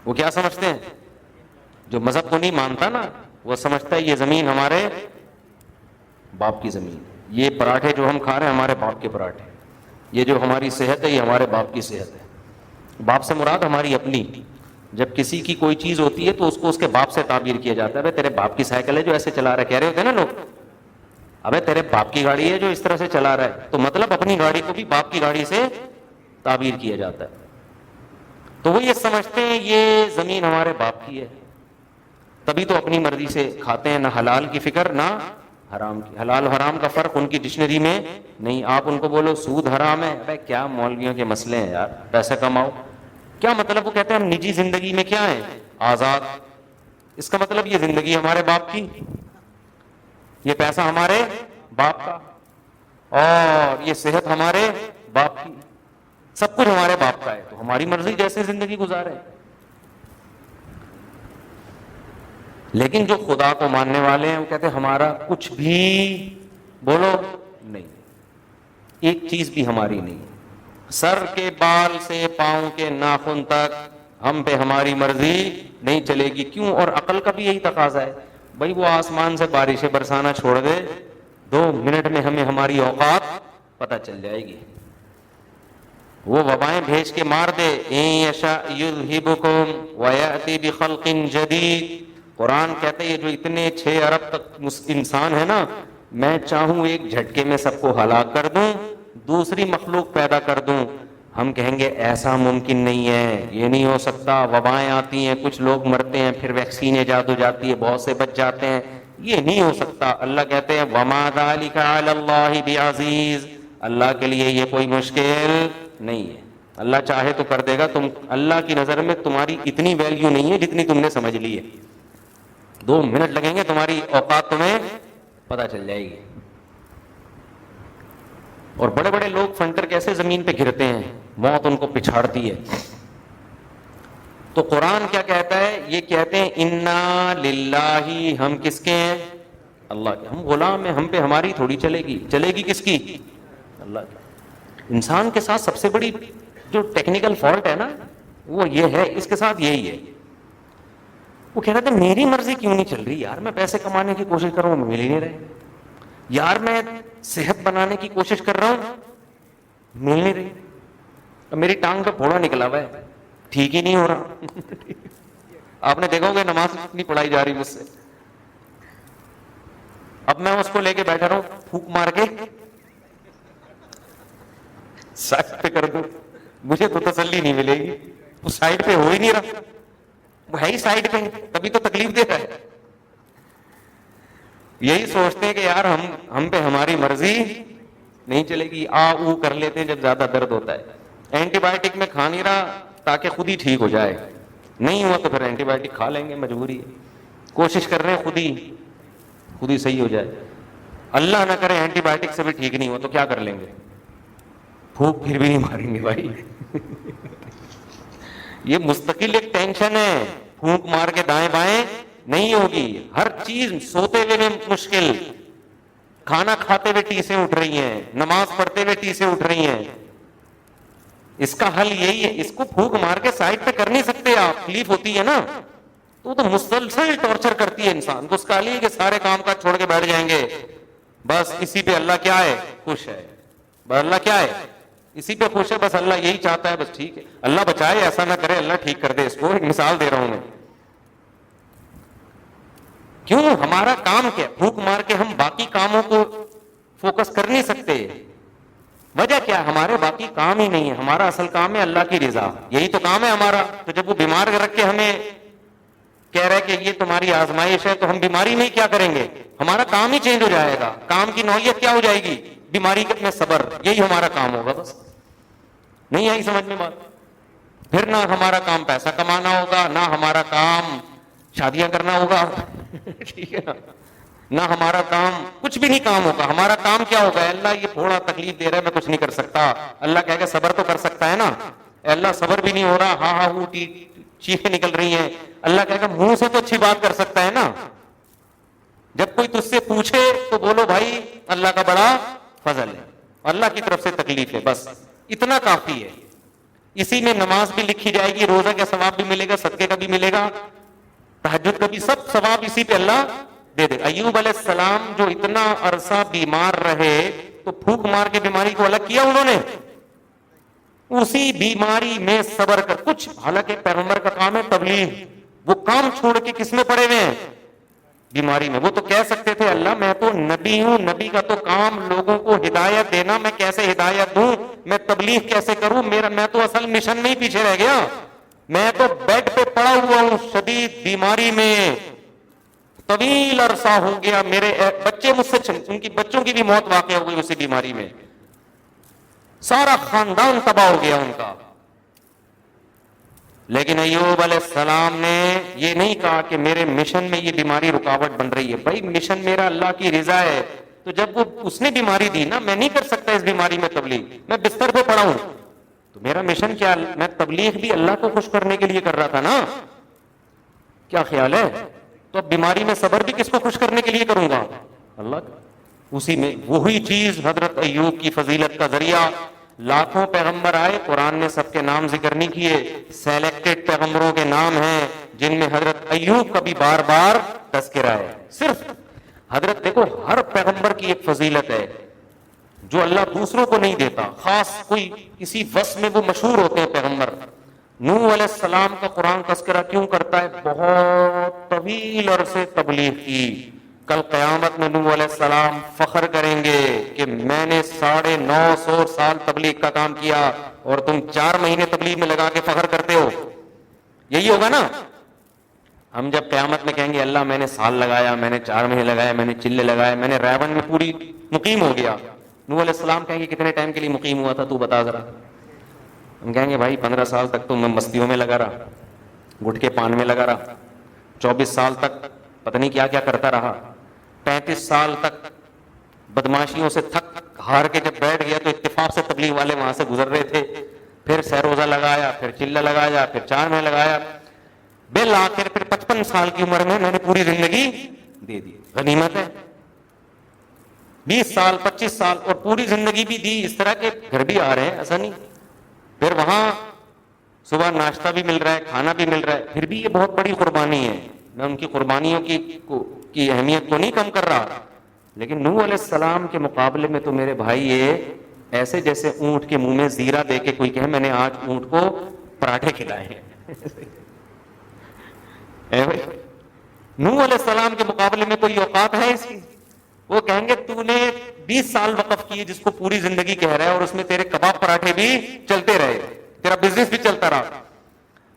وہ کیا سمجھتے ہیں؟ جو مذہب کو نہیں مانتا نا وہ سمجھتا ہے یہ زمین ہمارے باپ کی زمین، یہ پراٹھے جو ہم کھا رہے ہیں ہمارے باپ کے پراٹھے، یہ جو ہماری صحت ہے یہ ہمارے باپ کی صحت ہے. باپ سے مراد ہماری اپنی. جب کسی کی کوئی چیز ہوتی ہے تو اس کو اس کے باپ سے تعبیر کیا جاتا ہے. تیرے باپ کی سائیکل ہے جو ایسے چلا رہا ہے، کہہ رہے ہوتے ہیں نا لوگ، ابے تیرے باپ کی گاڑی ہے جو اس طرح سے چلا رہا ہے. تو مطلب اپنی گاڑی کو بھی باپ کی گاڑی سے تعبیر کیا جاتا ہے. تو وہ یہ سمجھتے ہیں یہ زمین ہمارے باپ کی ہے، تبھی تو اپنی مرضی سے کھاتے ہیں، نہ حلال کی فکر نہ حرام کی. حلال حرام کا فرق ان کی ڈکشنری میں نہیں. آپ ان کو بولو سود حرام ہے، ابے کیا مولویوں کے مسئلے ہیں یار، پیسے کماؤ. کیا مطلب؟ وہ کہتے ہیں ہم نجی زندگی میں کیا ہیں؟ آزاد. اس کا مطلب یہ زندگی ہمارے باپ کی، یہ پیسہ ہمارے باپ کا، اور یہ صحت ہمارے باپ کی، سب کچھ ہمارے باپ کا ہے، تو ہماری مرضی جیسے زندگی گزارے. لیکن جو خدا کو ماننے والے ہیں وہ کہتے ہیں ہمارا کچھ بھی بولو نہیں، ایک چیز بھی ہماری نہیں. سر کے بال سے پاؤں کے ناخن تک ہم پہ ہماری مرضی نہیں چلے گی. کیوں؟ اور عقل کا بھی یہی تقاضا ہے. بھائی وہ آسمان سے بارشیں برسانا چھوڑ دے، 2 منٹ میں ہمیں ہماری اوقات پتہ چل جائے گی. وہ وبائیں بھیج کے مار دے، ان یشاء یذھبکم ویأتی بخلق جدید. قرآن کہتے ہیں جو اتنے 6 ارب تک انسان ہے نا، میں چاہوں ایک جھٹکے میں سب کو ہلاک کر دوں، دوسری مخلوق پیدا کر دوں. ہم کہیں گے ایسا ممکن نہیں ہے، یہ نہیں ہو سکتا. وبائیں آتی ہیں، کچھ لوگ مرتے ہیں، پھر ویکسین ایجاد ہو جاتی ہے، بہت سے بچ جاتے ہیں، یہ نہیں ہو سکتا. اللہ کہتے ہیں وما ذلک علی اللہ بعزیز، اللہ کے لیے یہ کوئی مشکل نہیں ہے. اللہ چاہے تو کر دے گا. تم اللہ کی نظر میں تمہاری اتنی ویلیو نہیں ہے جتنی تم نے سمجھ لی ہے. 2 منٹ لگیں گے، تمہاری اوقات تمہیں پتہ چل جائے گی. اور بڑے بڑے لوگ فنٹر کیسے زمین پہ گرتے ہیں، موت ان کو پچھاڑتی ہے. تو قرآن کیا کہتا ہے؟ یہ کہتے ہیں انا للہ، ہم کس کے ہیں؟ اللہ کے. ہم غلام ہیں، ہم پہ ہماری تھوڑی چلے گی. چلے گی کس کی؟ اللہ کی. انسان کے ساتھ سب سے بڑی جو ٹیکنیکل فالٹ ہے نا وہ یہ ہے، اس کے ساتھ یہی ہے. وہ کہہ رہا تھا میری مرضی کیوں نہیں چل رہی یار، میں پیسے کمانے کی کوشش کر رہا ہوں، مل ہی نہیں رہے. یار میں صحت بنانے کی کوشش کر رہا ہوں، مل نہیں رہی. اب میری ٹانگ پہ پھوڑا نکلا ہوا ہے، ٹھیک ہی نہیں ہو رہا. آپ نے دیکھا ہوگا نماز نہیں پڑھائی جا رہی مجھ سے. اب میں اس کو لے کے بیٹھا رہا ہوں، پھونک مار کے سائڈ پہ کر دوں، مجھے تو تسلی نہیں ملے گی. وہ سائڈ پہ ہو ہی نہیں رہا، وہ ہے ہی سائڈ پہ، تبھی تو تکلیف دے رہا ہے. یہی سوچتے ہیں کہ یار ہم پہ ہماری مرضی نہیں چلے گی. او کر لیتے ہیں جب زیادہ درد ہوتا ہے. اینٹی بایوٹک میں کھا نہیں رہا تاکہ خود ہی ٹھیک ہو جائے، نہیں ہوا تو پھر اینٹی بایوٹک کھا لیں گے، مجبوری ہے. کوشش کر رہے ہیں خود ہی صحیح ہو جائے. اللہ نہ کرے اینٹی بایوٹک سے بھی ٹھیک نہیں ہو تو کیا کر لیں گے؟ پھونک پھر بھی نہیں ماریں گے بھائی. یہ مستقل ایک ٹینشن ہے. پھونک مار کے دائیں بائیں نہیں ہوگی. ہر چیز سوتے ہوئے میں مشکل, کھانا کھاتے ہوئے ٹیسیں اٹھ رہی ہیں, نماز پڑھتے ہوئے ٹیسیں اٹھ رہی ہیں. اس کا حل یہی ہے, اس کو پھونک مار کے سائڈ پہ کر نہیں سکتے آپ, تکلیف ہوتی ہے نا, تو مسلسل ٹارچر کرتی ہے انسان کو. اس کا حل یہ کہ سارے کام کا چھوڑ کے بیٹھ جائیں گے, بس اسی پہ اللہ کیا ہے, خوش ہے. بس اللہ کیا ہے, اسی پہ خوش ہے, بس اللہ یہی چاہتا ہے, بس ٹھیک ہے, اللہ بچائے, ایسا نہ کرے, اللہ ٹھیک کر دے اس کو. ایک مثال دے رہا ہوں میں. کیوں, ہمارا کام کیا, پھونک مار کے ہم باقی کاموں کو فوکس کر نہیں سکتے. وجہ کیا, ہمارے باقی کام ہی نہیں ہے. ہمارا اصل کام ہے اللہ کی رضا, یہی تو کام ہے ہمارا. تو جب وہ بیمار رکھ کے ہمیں کہہ رہے کہ یہ تمہاری آزمائش ہے, تو ہم بیماری میں کیا کریں گے, ہمارا کام ہی چینج ہو جائے گا. کام کی نوعیت کیا ہو جائے گی, بیماری میں صبر, یہی ہمارا کام ہوگا. بس نہیں آئی سمجھ میں بات. پھر نہ ہمارا کام پیسہ کمانا ہوگا, نہ ہمارا کام شادیاں کرنا ہوگا, ٹھیک ہے نا, نہ ہمارا کام, کچھ بھی نہیں کام ہوگا. ہمارا کام کیا ہوگا, اللہ یہ تھوڑا تکلیف دے رہا ہے, میں کچھ نہیں کر سکتا. اللہ کہے گا صبر تو کر سکتا ہے نا. اللہ صبر بھی نہیں ہو رہا, ہاں ہاں وہ چیخیں نکل رہی ہیں. اللہ کہے گا منہ سے تو اچھی بات کر سکتا ہے نا. جب کوئی تجھ سے پوچھے تو بولو بھائی اللہ کا بڑا فضل ہے, اللہ کی طرف سے تکلیف ہے, بس اتنا کافی ہے. اسی میں نماز بھی لکھی جائے گی, روزہ کا ثواب بھی ملے گا, صدقے کا بھی ملے گا, تہجد کا بھی, سب ثواب اسی پہ اللہ دے دے. ایوب علیہ السلام جو اتنا عرصہ بیمار رہے, تو پھونک مار کے بیماری کو الگ کیا انہوں نے, اسی بیماری میں صبر کر. کچھ حالانکہ پیغمبر کا کام ہے تبلیغ, وہ کام چھوڑ کے کس میں پڑے ہوئے ہیں, بیماری میں. وہ تو کہہ سکتے تھے اللہ میں تو نبی ہوں, نبی کا تو کام لوگوں کو ہدایت دینا, میں کیسے ہدایت دوں, میں تبلیغ کیسے کروں, میں تو اصل مشن میں ہی پیچھے رہ گیا, میں تو بیڈ پہ پڑا ہوا ہوں شدید بیماری میں, طویل عرصہ ہو گیا, میرے بچے مجھ سے, ان کی بچوں کی بھی موت واقع ہو گئی اسی بیماری میں, سارا خاندان تباہ ہو گیا ان کا. لیکن ایوب علیہ السلام نے یہ نہیں کہا کہ میرے مشن میں یہ بیماری رکاوٹ بن رہی ہے. بھائی مشن میرا اللہ کی رضا ہے, تو جب وہ اس نے بیماری دی نا, میں نہیں کر سکتا اس بیماری میں تبلیغ, میں بستر پہ پڑا ہوں, تو میرا مشن کیا, میں تبلیغ بھی اللہ کو خوش کرنے کے لیے کر رہا تھا نا. کیا خیال ہے, تو اب بیماری میں صبر بھی کس کو خوش کرنے کے لیے کروں گا, اللہ. اسی میں وہی چیز حضرت ایوب کی فضیلت کا ذریعہ. لاکھوں پیغمبر آئے, قرآن نے سب کے نام ذکر نہیں کیے, سیلیکٹڈ پیغمبروں کے نام ہیں جن میں حضرت ایوب کا بھی بار بار تذکرہ ہے. صرف حضرت, دیکھو ہر پیغمبر کی ایک فضیلت ہے جو اللہ دوسروں کو نہیں دیتا, خاص کوئی کسی وصف میں وہ مشہور ہوتے ہیں پیغمبر. نوح علیہ السلام کا قرآن تذکرہ کیوں کرتا ہے, بہت طویل عرصے تبلیغ کی. کل قیامت میں نوح علیہ السلام فخر کریں گے کہ میں نے 950 سال تبلیغ کا کام کیا اور تم 4 مہینے تبلیغ میں لگا کے فخر کرتے ہو. یہی ہوگا نا. ہم جب قیامت میں کہیں گے اللہ میں نے سال لگایا, میں نے 4 مہینے لگایا, میں نے چلے لگائے, میں نے ریون میں پوری مقیم ہو گیا. نوح علیہ السلام کہیں گے کتنے ٹائم کے لیے مقیم ہوا تھا تو بتا ذرا. ہم کہیں گے بھائی 15 سال تک تو میں مستیوں میں لگا رہا, گٹکے پان میں لگا رہا, 24 سال تک پتہ نہیں کیا کیا کرتا رہا, 35 سال تک بدماشیوں سے تھک ہار کے جب بیٹھ گیا تو اتفاق سے تبلیغ والے وہاں سے گزر رہے تھے, پھر سہروزہ لگایا, پھر چلہ لگایا, پھر 4 مہینے لگایا, بالآخر پھر 55 سال کی عمر میں نے پوری زندگی دے دی. غنیمت ہے. 20 سال 25 سال اور پوری زندگی بھی دی. اس طرح کے گھر بھی آ رہے ہیں, ایسا نہیں. پھر وہاں صبح ناشتہ بھی مل رہا ہے, کھانا بھی مل رہا ہے, پھر بھی یہ بہت بڑی قربانی ہے. میں ان کی قربانیوں کی اہمیت کو نہیں کم کر رہا, لیکن نوح علیہ السلام کے مقابلے میں تو میرے بھائی یہ ایسے جیسے اونٹ کے منہ میں زیرہ دے کے کوئی کہے میں نے آج اونٹ کو پراٹھے کھلائے ہیں. نوح علیہ السلام کے مقابلے میں کوئی اوقات ہے اس کی. وہ کہیں گے تو نے 20 سال وقف کیے جس کو پوری زندگی کہہ رہا ہے, اور اس میں تیرے کباب پراٹھے بھی چلتے رہے, تیرا بزنس بھی چلتا رہا.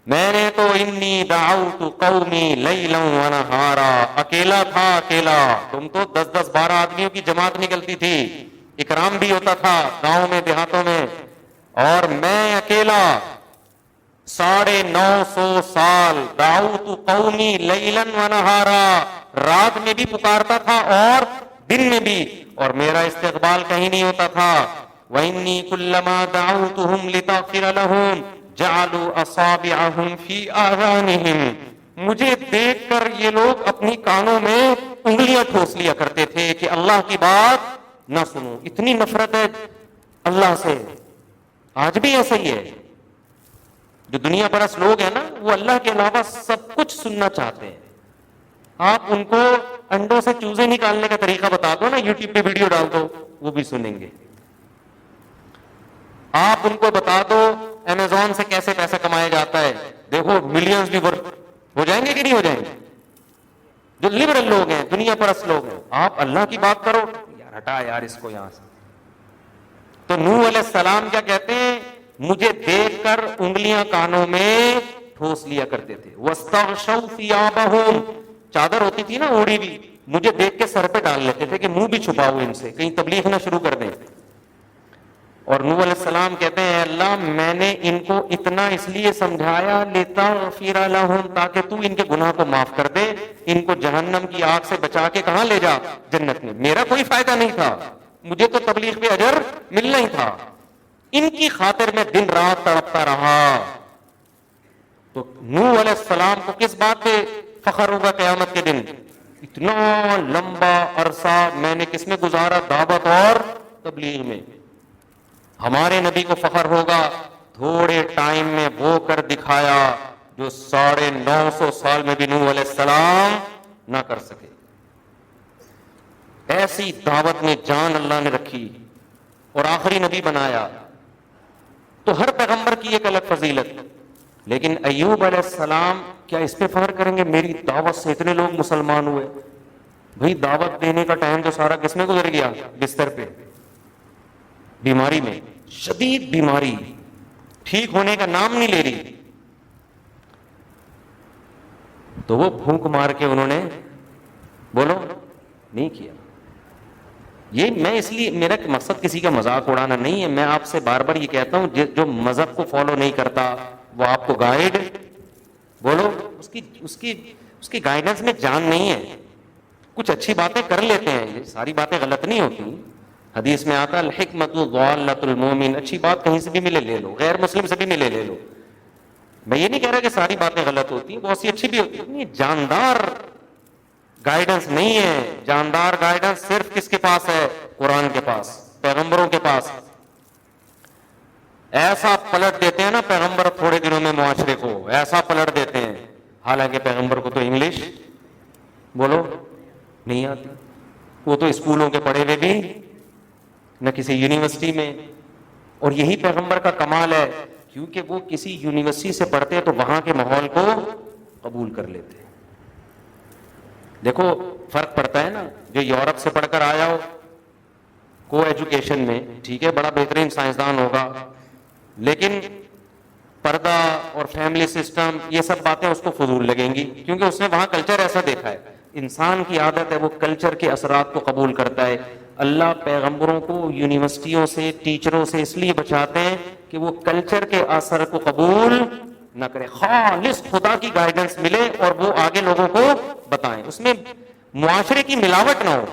میں نے تو انی دعوت قومی لیلا ونہارا, اکیلا تھا اکیلا. تم تو 10 12 آدمیوں کی جماعت نکلتی تھی, اکرام بھی ہوتا تھا گاؤں میں دیہاتوں میں, اور میں اکیلا 950 سال دعوت قومی لیلا ونہارا, رات میں بھی پکارتا تھا اور دن میں بھی, اور میرا استقبال کہیں نہیں ہوتا تھا. وَإِنِّي كُلَّمَا دَعَوْتُهُمْ لِتَغْفِرَ لَهُمْ جَعَلُوا أَصَابِعَهُمْ فِي آذَانِهِمْ مجھے دیکھ کر یہ لوگ اپنی کانوں میں انگلیاں ٹھوس لیا کرتے تھے کہ اللہ کی بات نہ سنو. اتنی نفرت ہے اللہ سے. آج بھی ایسا ہی ہے. جو دنیا پرست لوگ ہیں نا وہ اللہ کے علاوہ سب کچھ سننا چاہتے ہیں. آپ ان کو انڈوں سے چوزے نکالنے کا طریقہ بتا دو نا, یوٹیوب پہ ویڈیو ڈال دو, وہ بھی سنیں گے. آپ ان کو بتا دو امیزون سے کیسے پیسہ کمایا جاتا ہے, دیکھو ملینز بھی ہو جائیں گے کہ نہیں ہو جائیں گے. جو لبرل لوگ ہیں, دنیا پرست لوگ ہیں, آپ اللہ کی بات کرو, یار ہٹا یار اس کو یہاں سے. تو نوح علیہ السلام کیا کہتے ہیں, مجھے دیکھ کر انگلیاں کانوں میں ٹھوس لیا کرتے تھے. وَاسْتَغْشَوْا ثِيَابَهُمْ, چادر ہوتی تھی نا اوڑی بھی, مجھے دیکھ کے سر پہ ڈال لیتے تھے کہ منہ بھی چھپاؤ ان سے, کہیں تبلیغ نہ شروع کر دیں. اور نوح علیہ السلام کہتے ہیں اللہ میں نے ان کو اتنا اس لیے سمجھایا لِتَغْفِرَ لَهُمْ, تاکہ تو ان کے گناہ کو معاف کر دے, ان کو جہنم کی آگ سے بچا کے کہاں لے جا, جنت میں. میرا کوئی فائدہ نہیں تھا, مجھے تو تبلیغ پہ اجر ملنا ہی تھا. ان کی خاطر میں دن رات تڑپتا رہا. تو نوح علیہ السلام کو کس بات پہ فخر ہوگا قیامت کے دن, اتنا لمبا عرصہ میں نے کس میں گزارا, دعوت اور تبلیغ میں. ہمارے نبی کو فخر ہوگا تھوڑے ٹائم میں وہ کر دکھایا جو 950 سال میں بھی نوح علیہ السلام نہ کر سکے. ایسی دعوت میں جان اللہ نے رکھی اور آخری نبی بنایا. تو ہر پیغمبر کی ایک الگ فضیلت. لیکن ایوب علیہ السلام کیا اس پہ فخر کریں گے میری دعوت سے اتنے لوگ مسلمان ہوئے؟ بھئی دعوت دینے کا ٹائم تو سارا کس میں گزر گیا, بستر پہ, بیماری میں, شدید بیماری, ٹھیک ہونے کا نام نہیں لے رہی. تو وہ پھونک مار کے انہوں نے بولو نہیں کیا. یہ میں اس لیے, میرا مقصد کسی کا مذاق اڑانا نہیں ہے, میں آپ سے بار بار یہ کہتا ہوں جو مذہب کو فالو نہیں کرتا وہ آپ کو گائیڈ بولو اس کی گائیڈنس میں جان نہیں ہے. کچھ اچھی باتیں کر لیتے ہیں, یہ ساری باتیں غلط نہیں ہوتی. حدیث میں آتا الحکمت ضالۃ المومن, اچھی بات کہیں سے بھی ملے لے لو, غیر مسلم سے بھی ملے لے لو. میں یہ نہیں کہہ رہا کہ ساری باتیں غلط ہوتی ہیں, بہت سی اچھی بھی ہوتی ہیں. جاندار گائیڈنس نہیں ہے. جاندار گائیڈنس صرف کس کے پاس ہے, قرآن کے پاس, پیغمبروں کے پاس. ایسا پلٹ دیتے ہیں نا پیغمبر تھوڑے دنوں میں معاشرے کو, ایسا پلٹ دیتے ہیں. حالانکہ پیغمبر کو تو انگلش بولو نہیں آتی, وہ تو اسکولوں کے پڑھے ہوئے بھی نہ کسی یونیورسٹی میں. اور یہی پیغمبر کا کمال ہے, کیونکہ وہ کسی یونیورسٹی سے پڑھتے تو وہاں کے ماحول کو قبول کر لیتے. دیکھو فرق پڑتا ہے نا, جو یورپ سے پڑھ کر آیا ہو کو ایجوکیشن میں, ٹھیک ہے بڑا بہترین سائنسدان ہوگا, لیکن پردہ اور فیملی سسٹم یہ سب باتیں اس کو فضول لگیں گی, کیونکہ اس نے وہاں کلچر ایسا دیکھا ہے. انسان کی عادت ہے وہ کلچر کے اثرات کو قبول کرتا ہے. اللہ پیغمبروں کو یونیورسٹیوں سے, ٹیچروں سے اس لیے بچاتے ہیں کہ وہ کلچر کے اثر کو قبول نہ کرے, خالص خدا کی گائیڈنس ملے اور وہ آگے لوگوں کو بتائیں, اس میں معاشرے کی ملاوٹ نہ ہو.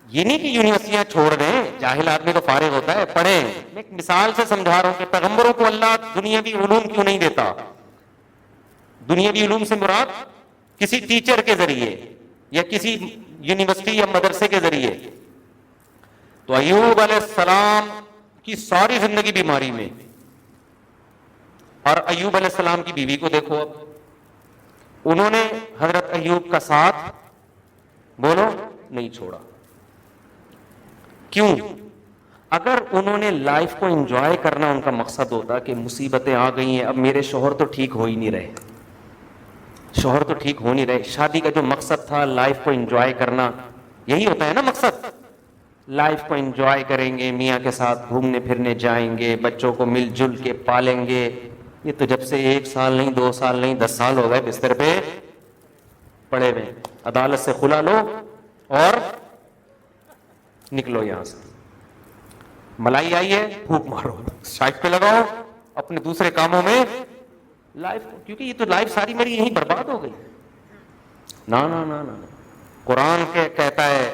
یہ نہیں کہ یونیورسٹیاں چھوڑ دیں, جاہل آدمی تو فارغ ہوتا ہے, پڑھیں. میں ایک مثال سے سمجھا رہا ہوں کہ پیغمبروں کو اللہ دنیاوی علوم کیوں نہیں دیتا. دنیاوی علوم سے مراد کسی ٹیچر کے ذریعے یا کسی یونیورسٹی یا مدرسے کے ذریعے. تو ایوب علیہ السلام کی ساری زندگی بیماری میں, اور ایوب علیہ السلام کی بیوی کو دیکھو, اب انہوں نے حضرت ایوب کا ساتھ بولو نہیں چھوڑا. کیوں؟ اگر انہوں نے لائف کو انجوائے کرنا ان کا مقصد ہوتا کہ مصیبتیں آ گئی ہیں, اب میرے شوہر تو ٹھیک ہو ہی نہیں رہے, شوہر تو ٹھیک ہو نہیں رہے, شادی کا جو مقصد تھا لائف کو انجوائے کرنا, یہی ہوتا ہے نا مقصد, لائف کو انجوائے کریں گے, میاں کے ساتھ گھومنے پھرنے جائیں گے, بچوں کو مل جل کے پالیں گے. یہ تو جب سے 1 سال نہیں 2 سال نہیں 10 سال ہو گئے بستر پہ پڑے ہوئے. عدالت سے کھلا لو اور نکلو یہاں سے, ملائی آئی ہے پھونک مارو, سائٹ پہ لگاؤ, اپنے دوسرے کاموں میں لائف, کیونکہ یہ تو لائف ساری میری یہیں برباد ہو گئی. نا نا نا نا, قرآن کہتا ہے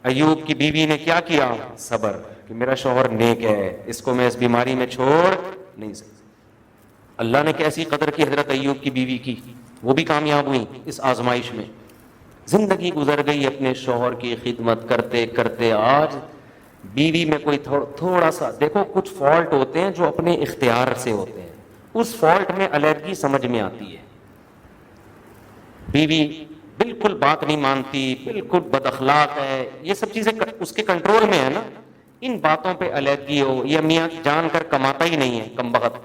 ایوب کی بیوی نے کیا کیا, صبر, کہ میرا شوہر نیک ہے, اس کو میں اس بیماری میں چھوڑ نہیں سکتا. اللہ نے کیسی قدر کی حضرت ایوب کی بیوی کی، وہ بھی کامیاب ہوئی اس آزمائش میں. زندگی گزر گئی اپنے شوہر کی خدمت کرتے کرتے. آج بیوی میں کوئی تھوڑا سا، دیکھو کچھ فالٹ ہوتے ہیں جو اپنے اختیار سے ہوتے ہیں، اس فالٹ میں علیحدگی سمجھ میں آتی ہے. بیوی بالکل بات نہیں مانتی، بالکل بد اخلاق ہے، یہ سب چیزیں اس کے کنٹرول میں ہے نا، ان باتوں پہ علیحدگی ہو. یا میاں جان کر کماتا ہی نہیں ہے، کم بخت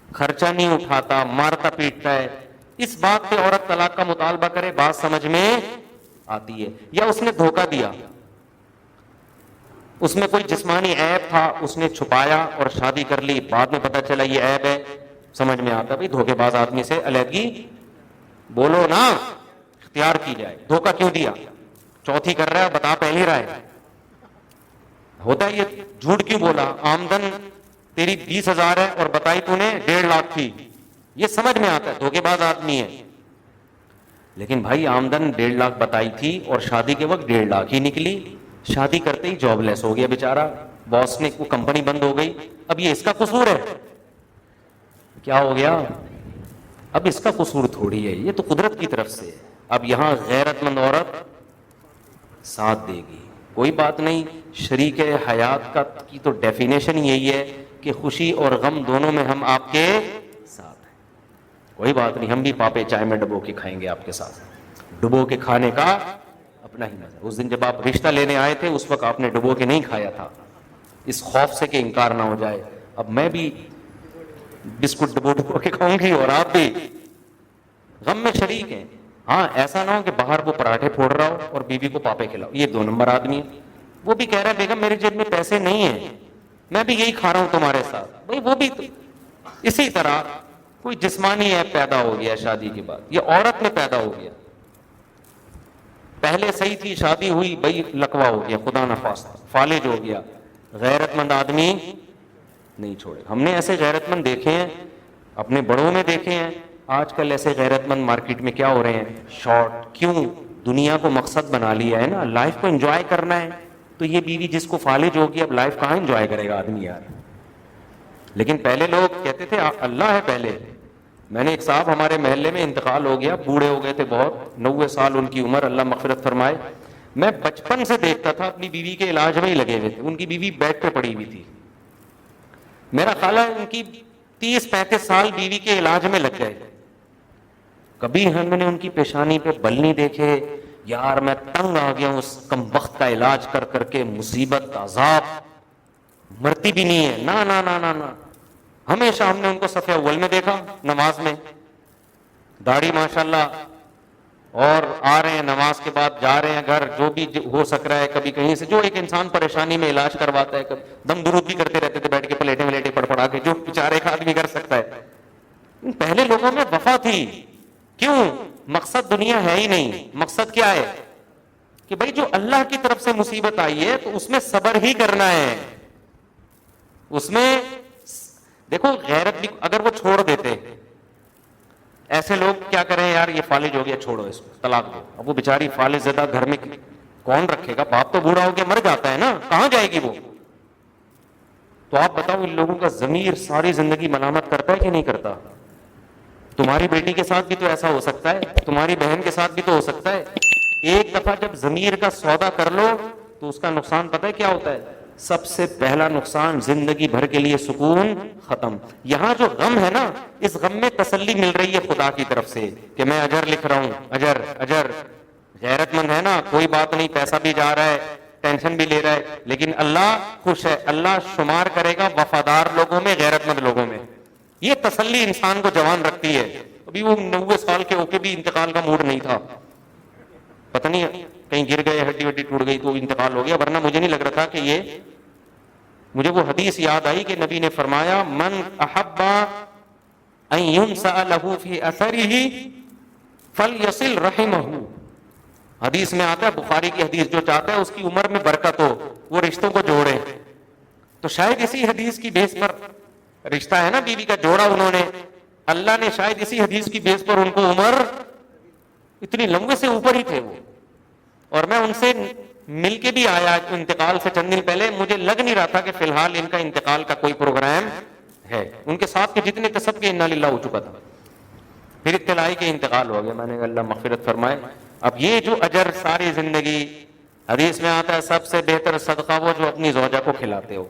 خرچہ نہیں اٹھاتا، مارتا پیٹتا ہے، اس بات پہ عورت طلاق کا مطالبہ کرے، بات سمجھ میں آتی ہے. یا اس نے دھوکہ دیا، اس میں کوئی جسمانی عیب تھا، اس نے چھپایا اور شادی کر لی، بعد میں پتہ چلا یہ عیب ہے، سمجھ میں آتا بھائی دھوکے باز آدمی سے علیحدگی. بولو نا، اختیار کی جائے. دھوکہ کیوں دیا؟ چوتھی کر رہا ہے، بتا پہلی رائے ہوتا ہے. یہ جھوٹ کیوں بولا؟ آمدن تیری 20,000 ہے اور بتائی تو نے 1.5 تھی، یہ سمجھ میں آتا ہے دھوکے باز آدمی ہے. لیکن بھائی آمدن 1.5 بتائی تھی اور شادی کے وقت 1.5 ہی نکلی. شادی کرتے ہی جاب لیس ہو گیا بیچارہ، باس نے، وہ کمپنی بند ہو گئی. اب یہ اس کا قصور ہے؟ کیا ہو گیا؟ اب اس کا قصور تھوڑی ہے، یہ تو قدرت کی طرف سے ہے. اب یہاں غیرت مند عورت ساتھ دے گی، کوئی بات نہیں. شریک حیات کا کی تو ڈیفینیشن یہی ہے کہ خوشی اور غم دونوں میں ہم آپ کے ساتھ ہیں. کوئی بات نہیں، ہم بھی پاپے چائے میں ڈبو کے کھائیں گے آپ کے ساتھ. ڈبو کے کھانے کا اپنا ہی مزہ. اس دن جب آپ رشتہ لینے آئے تھے اس وقت آپ نے ڈبو کے نہیں کھایا تھا، اس خوف سے کہ انکار نہ ہو جائے. اب میں بھی بسکٹ ڈبو کے کھاؤں گی اور آپ بھی غم میں شریک ہیں. ہاں ایسا نہ ہو کہ باہر وہ پراٹھے پھوڑ رہا ہو اور بیوی کو پاپے کھلاؤ، یہ 2 نمبر آدمی ہے. وہ بھی کہہ رہا ہے بیگم میری جیب میں پیسے نہیں ہیں، میں بھی یہی کھا رہا ہوں تمہارے ساتھ. بھائی وہ بھی اسی طرح کوئی جسمانی عیب پیدا ہو گیا شادی کے بعد، یہ عورت میں پیدا ہو گیا. پہلے صحیح تھی، شادی ہوئی، بھائی لکوا ہو گیا، خدا نخواستہ فالج ہو گیا. غیرت مند آدمی نہیں چھوڑے. ہم نے ایسے غیرت مند دیکھے ہیں، اپنے بڑوں میں دیکھے ہیں. آج کل ایسے غیرت مند مارکیٹ میں کیا ہو رہے ہیں؟ شارٹ. کیوں؟ دنیا کو مقصد بنا لیا ہے نا، لائف کو انجوائے کرنا ہے. تو یہ بیوی جس کو فالج ہوگی، اب لائف کہاں انجوائے کرے گا آدمی یار. لیکن پہلے لوگ کہتے تھے اللہ ہے پہلے. میں نے ایک صاحب ہمارے محلے میں انتقال ہو گیا، بوڑھے ہو گئے تھے بہت، 90 سال ان کی عمر، اللہ مغفرت فرمائے. میں بچپن سے دیکھتا تھا اپنی بیوی کے علاج میں ہی لگے ہوئے تھے. ان کی بیوی بیڈ پہ پڑی ہوئی تھی، میرا خیال ہے ان کی 30-35 سال بیوی کے علاج میں لگ گئے. کبھی ہم نے ان کی پیشانی پہ بل نہیں دیکھے. یار میں تنگ آ گیا ہوں اس کم وقت کا علاج کر کر کے، مصیبت عذاب، مرتی بھی نہیں ہے. نا نا نا نا نا. ہمیشہ ہم نے ان کو صف اول میں دیکھا نماز میں، داڑھی ماشاءاللہ، اور آ رہے ہیں نماز کے بعد جا رہے ہیں گھر، جو بھی ہو سک رہا ہے. کبھی کہیں سے جو ایک انسان پریشانی میں علاج کرواتا ہے، دم درود بھی کرتے رہتے تھے بیٹھ کے، پلیٹیں ولیٹیں پڑ پڑا کے، جو بیچارے ایک آدمی کر سکتا ہے. پہلے لوگوں میں وفا تھی. کیوں؟ مقصد دنیا ہے ہی نہیں. مقصد کیا ہے؟ کہ بھائی جو اللہ کی طرف سے مصیبت آئی ہے تو اس میں صبر ہی کرنا ہے. اس میں دیکھو غیرت بھی، اگر وہ چھوڑ دیتے، ایسے لوگ کیا کریں، یار یہ فالج ہو گیا چھوڑو اس کو، طلاق دو. اب وہ بیچاری فالج زدہ گھر میں کون رکھے گا؟ باپ تو بوڑھا ہو گیا، مر جاتا ہے نا، کہاں جائے گی وہ؟ تو آپ بتاؤ ان لوگوں کا ضمیر ساری زندگی ملامت کرتا ہے کہ نہیں کرتا؟ تمہاری بیٹی کے ساتھ بھی تو ایسا ہو سکتا ہے، تمہاری بہن کے ساتھ بھی تو ہو سکتا ہے. ایک دفعہ جب ضمیر کا سودا کر لو تو اس کا نقصان پتہ ہے کیا ہوتا ہے؟ سب سے پہلا نقصان زندگی بھر کے لیے سکون ختم. یہاں جو غم ہے نا، اس غم میں تسلی مل رہی ہے خدا کی طرف سے کہ میں اجر لکھ رہا ہوں، اجر اجر. غیرت مند ہے نا، کوئی بات نہیں، پیسہ بھی جا رہا ہے، ٹینشن بھی لے رہا ہے، لیکن اللہ خوش ہے. اللہ شمار کرے گا وفادار لوگوں میں، غیرت مند لوگوں میں. یہ تسلی انسان کو جوان رکھتی ہے. ابھی وہ 90 سال کے ہو کے بھی انتقال کا موڈ نہیں تھا، پتہ نہیں کہیں گر گئے، ہڈی وڈی ٹوٹ گئی تو انتقال ہو گیا. ورنہ مجھے نہیں لگ رہا تھا کہ یہ، مجھے وہ حدیث یاد آئی کہ نبی نے فرمایا من احب ان ينسأ له في اثره فليصل رحمه. حدیث میں آتا ہے، بخاری کی حدیث، جو چاہتا ہے اس کی عمر میں برکت ہو وہ رشتوں کو جوڑے. تو شاید اسی حدیث کی بیس پر رشتہ ہے نا بیوی کا جوڑا انہوں نے، اللہ نے شاید اسی حدیث کی بیس پر ان کو عمر، اتنی لمبے سے اوپر ہی تھے وہ. اور میں ان سے مل کے بھی آیا انتقال سے چند دن پہلے، مجھے لگ نہیں رہا تھا کہ فی الحال ان کا انتقال کا کوئی پروگرام ہے, ان کے ساتھ کے جتنے تھے سب کے انا للہ ہو چکا تھا. پھر اطلاعی کے انتقال ہو گیا. میں نے کہا اللہ مغفرت فرمائے. اب یہ جو اجر ساری زندگی, حدیث میں آتا ہے سب سے بہتر صدقہ وہ جو اپنی زوجہ کو کھلاتے ہو.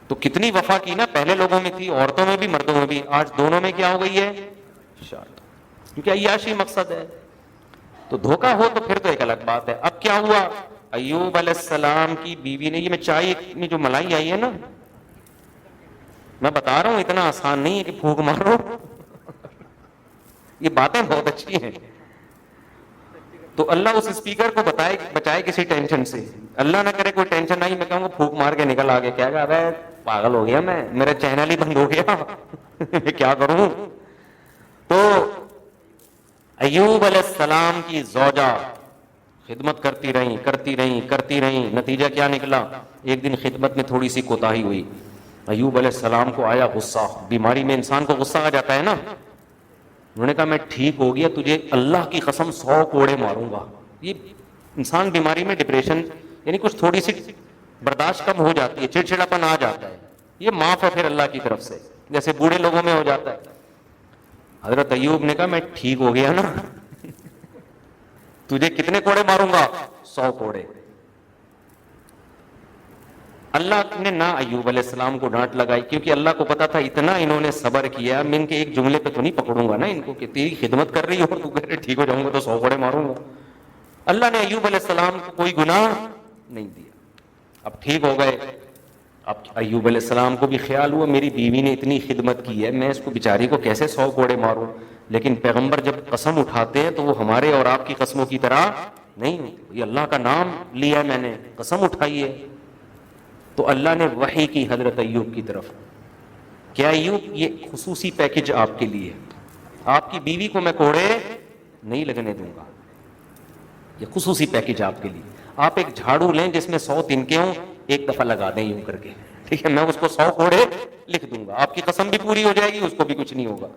تو کتنی وفا کی نا, پہلے لوگوں میں تھی, عورتوں میں بھی مردوں میں بھی, آج دونوں میں کیا ہو گئی ہے, شارٹ, کیونکہ عیاشی مقصد ہے. تو دھوکہ ہو تو پھر تو ایک الگ بات ہے. اب کیا ہوا, ایوب علیہ السلام کی بیوی نے, یہ میں چائے میں جو ملائی آئی ہے نا, میں بتا رہا ہوں اتنا آسان نہیں ہے کہ پھونک مارو, یہ باتیں بہت اچھی ہیں. تو اللہ اس اسپیکر کو بچائے کسی ٹینشن سے. اللہ نہ کرے کوئی ٹینشن آئی, میں کہوں گا پھونک مار کے نکل آگے, کیا کہہ رہا ہے, پاگل ہو گیا میں, میرا چینل ہی بند ہو گیا, میں کیا کروں. تو ایوب علیہ السلام کی زوجہ خدمت کرتی رہیں, نتیجہ کیا نکلا, ایک دن خدمت میں تھوڑی سی کوتاہی ہوئی, ایوب علیہ السلام کو آیا غصہ. بیماری میں انسان کو غصہ آ جاتا ہے نا. انہوں نے کہا میں ٹھیک ہو گیا, تجھے اللہ کی قسم 100 کوڑے ماروں گا. یہ انسان بیماری میں ڈپریشن, یعنی کچھ تھوڑی سی برداشت کم ہو جاتی ہے, چڑچڑاپن آ جاتا ہے, یہ معاف ہے پھر اللہ کی طرف سے, جیسے بوڑھے لوگوں میں ہو جاتا ہے. حضرت ایوب نے کہا میں ٹھیک ہو گیا نا, تجھے کتنے کوڑے ماروں گا, 100 کوڑے. اللہ نے نہ ایوب علیہ السلام کو ڈانٹ لگائی, کیونکہ اللہ کو پتا تھا اتنا انہوں نے صبر کیا, میں ان کے ایک جملے پہ تو نہیں پکڑوں گا نا ان کو کہ تیری خدمت کر رہی ہو تو کہہ رہے ٹھیک ہو جاؤں گا تو 100 کوڑے ماروں گا. اللہ نے ایوب علیہ السلام کو کوئی گناہ نہیں دیا. اب ٹھیک ہو گئے. اب ایوب علیہ السلام کو بھی خیال ہوا میری بیوی نے اتنی خدمت کی ہے, میں اس کو بیچاری کو کیسے 100 کوڑے ماروں. لیکن پیغمبر جب قسم اٹھاتے ہیں تو وہ ہمارے اور آپ کی قسموں کی طرح نہیں ہوتی. یہ اللہ کا نام لیا ہے, میں نے قسم اٹھائی ہے. تو اللہ نے وحی کی حضرت ایوب کی طرف, کیا ایوب یہ خصوصی پیکج آپ کے لیے, آپ کی بیوی کو میں کوڑے نہیں لگنے دوں گا, یہ خصوصی پیکج آپ کے لیے. آپ ایک جھاڑو لیں جس میں 100 تنکے ہوں, ایک دفعہ لگا دیں یوں کر کے, ٹھیک ہے, میں اس کو 100 کوڑے لکھ دوں گا, آپ کی قسم بھی پوری ہو جائے گی, اس کو بھی کچھ نہیں ہوگا.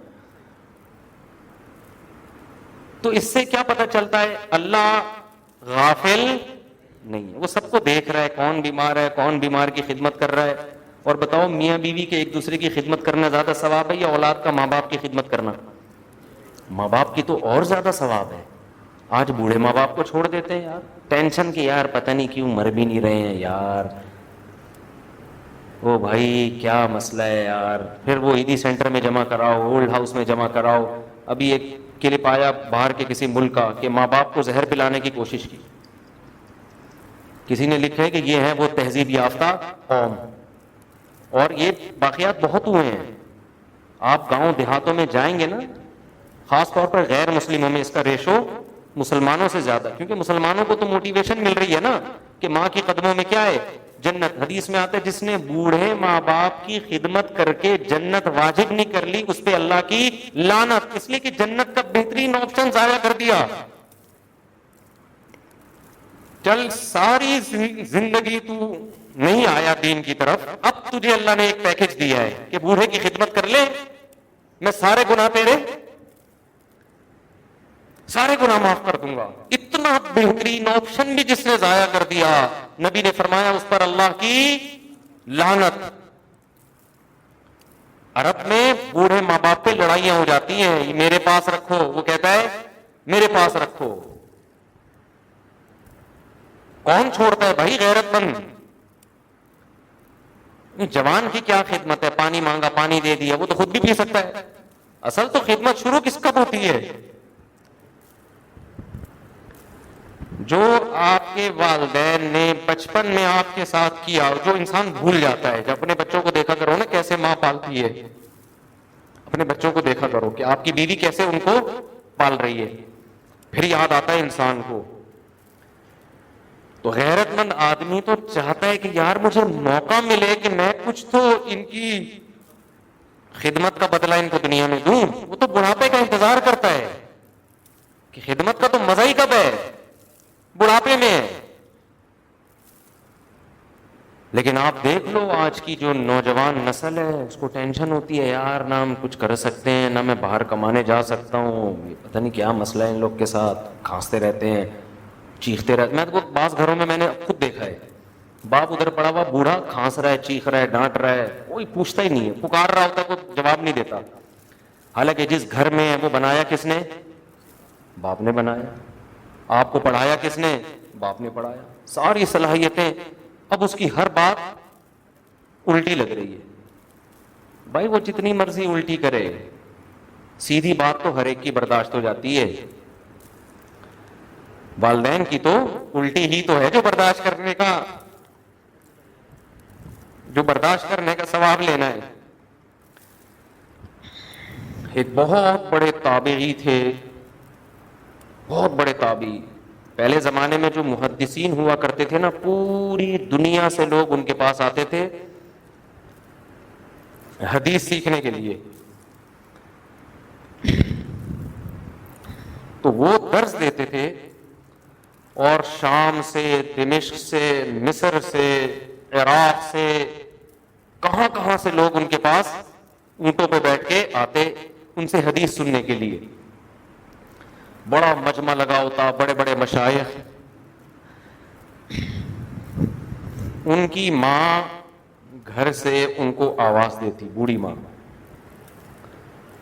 تو اس سے کیا پتہ چلتا ہے, اللہ غافل نہیں ہے, وہ سب کو دیکھ رہا ہے, کون بیمار ہے, کون بیمار کی خدمت کر رہا ہے. اور بتاؤ میاں بیوی کے ایک دوسرے کی خدمت کرنا زیادہ ثواب ہے یا اولاد کا ماں باپ کی خدمت کرنا؟ ماں باپ کی تو اور زیادہ ثواب ہے. آج بوڑھے ماں باپ کو چھوڑ دیتے ہیں یار, ٹینشن کی, یار پتہ نہیں کیوں مر بھی نہیں رہے ہیں یار, او بھائی کیا مسئلہ ہے یار. پھر وہ عیدی سینٹر میں جمع کراؤ, اولڈ ہاؤس میں جمع کراؤ. ابھی ایک کلپ آیا باہر کے کسی ملک کا کہ ماں باپ کو زہر پلانے کی کوشش کی. کسی نے لکھا ہے کہ یہ ہے وہ تہذیب یافتہ قوم, اور یہ واقعات بہت ہوئے ہیں. آپ گاؤں دیہاتوں میں جائیں گے نا, خاص طور پر غیر مسلموں میں اس کا ریشو مسلمانوں سے زیادہ, کیونکہ مسلمانوں کو تو موٹیویشن مل رہی ہے نا کہ ماں کی قدموں میں کیا ہے, جنت. حدیث میں آتا ہے جس نے بوڑھے ماں باپ کی خدمت کر کے جنت واجب نہیں کر لی, اس پہ اللہ کی لعنت, اس لیے کہ جنت کا بہترین آپشن ضائع کر دیا. چل ساری زندگی تو نہیں آیا دین کی طرف, اب تجھے اللہ نے ایک پیکج دیا ہے کہ بوڑھے کی خدمت کر لے, میں سارے گناہ تیرے, سارے گناہ معاف کر دوں گا. اتنا بہترین آپشن بھی جس نے ضائع کر دیا, نبی نے فرمایا اس پر اللہ کی لعنت. عرب میں بوڑھے ماں باپ پہ لڑائیاں ہو جاتی ہیں, یہ میرے پاس رکھو, وہ کہتا ہے میرے پاس رکھو. کون چھوڑتا ہے بھائی غیرت مند. جوان کی کیا خدمت ہے, پانی مانگا پانی دے دیا, وہ تو خود بھی پی سکتا ہے. اصل تو خدمت شروع کس کب ہوتی ہے, جو آپ کے والدین نے بچپن میں آپ کے ساتھ کیا, جو انسان بھول جاتا ہے. جب اپنے بچوں کو دیکھا کرو نا کیسے ماں پالتی ہے, اپنے بچوں کو دیکھا کرو کہ آپ کی بیوی کیسے ان کو پال رہی ہے, پھر یاد آتا ہے انسان کو. تو غیرت مند آدمی تو چاہتا ہے کہ یار مجھے موقع ملے کہ میں کچھ تو ان کی خدمت کا بدلہ ان کو دنیا میں دوں. وہ تو بڑھاپے کا انتظار کرتا ہے کہ خدمت کا تو مزہ ہی کب ہے, بڑھاپے میں. لیکن آپ دیکھ لو آج کی جو نوجوان نسل ہے, اس کو ٹینشن ہوتی ہے یار نہ ہم کچھ کر سکتے ہیں, نہ میں باہر کمانے جا سکتا ہوں, پتہ نہیں کیا مسئلہ ہے ان لوگ کے ساتھ, کھانستے رہتے ہیں, چیختے رہتے. میں تو بعض گھروں میں نے خود دیکھا ہے باپ ادھر پڑا ہوا بوڑھا کھانس رہا ہے, چیخ رہا ہے, ڈانٹ رہا ہے, کوئی پوچھتا ہی نہیں ہے, پکار رہا ہوتا ہے کوئی جواب نہیں دیتا. حالانکہ جس گھر میں ہے وہ بنایا کس نے؟ باپ نے بنایا. آپ کو پڑھایا کس نے؟ باپ نے پڑھایا. ساری صلاحیتیں, اب اس کی ہر بات الٹی لگ رہی ہے. بھائی وہ جتنی مرضی الٹی کرے, سیدھی بات تو ہر ایک کی برداشت ہو جاتی ہے. والدین کی تو الٹی ہی تو ہے جو برداشت کرنے کا ثواب لینا ہے. ایک بہت بڑے تابعی تھے, بہت بڑے تابعی. پہلے زمانے میں جو محدثین ہوا کرتے تھے نا, پوری دنیا سے لوگ ان کے پاس آتے تھے حدیث سیکھنے کے لیے. تو وہ درس دیتے تھے, اور شام سے, دمشق سے, مصر سے, عراق سے, کہاں کہاں سے لوگ ان کے پاس اونٹوں پہ بیٹھ کے آتے ان سے حدیث سننے کے لیے. بڑا مجمع لگا ہوتا, بڑے بڑے مشائخ. ان کی ماں گھر سے ان کو آواز دیتی, بوڑھی ماں,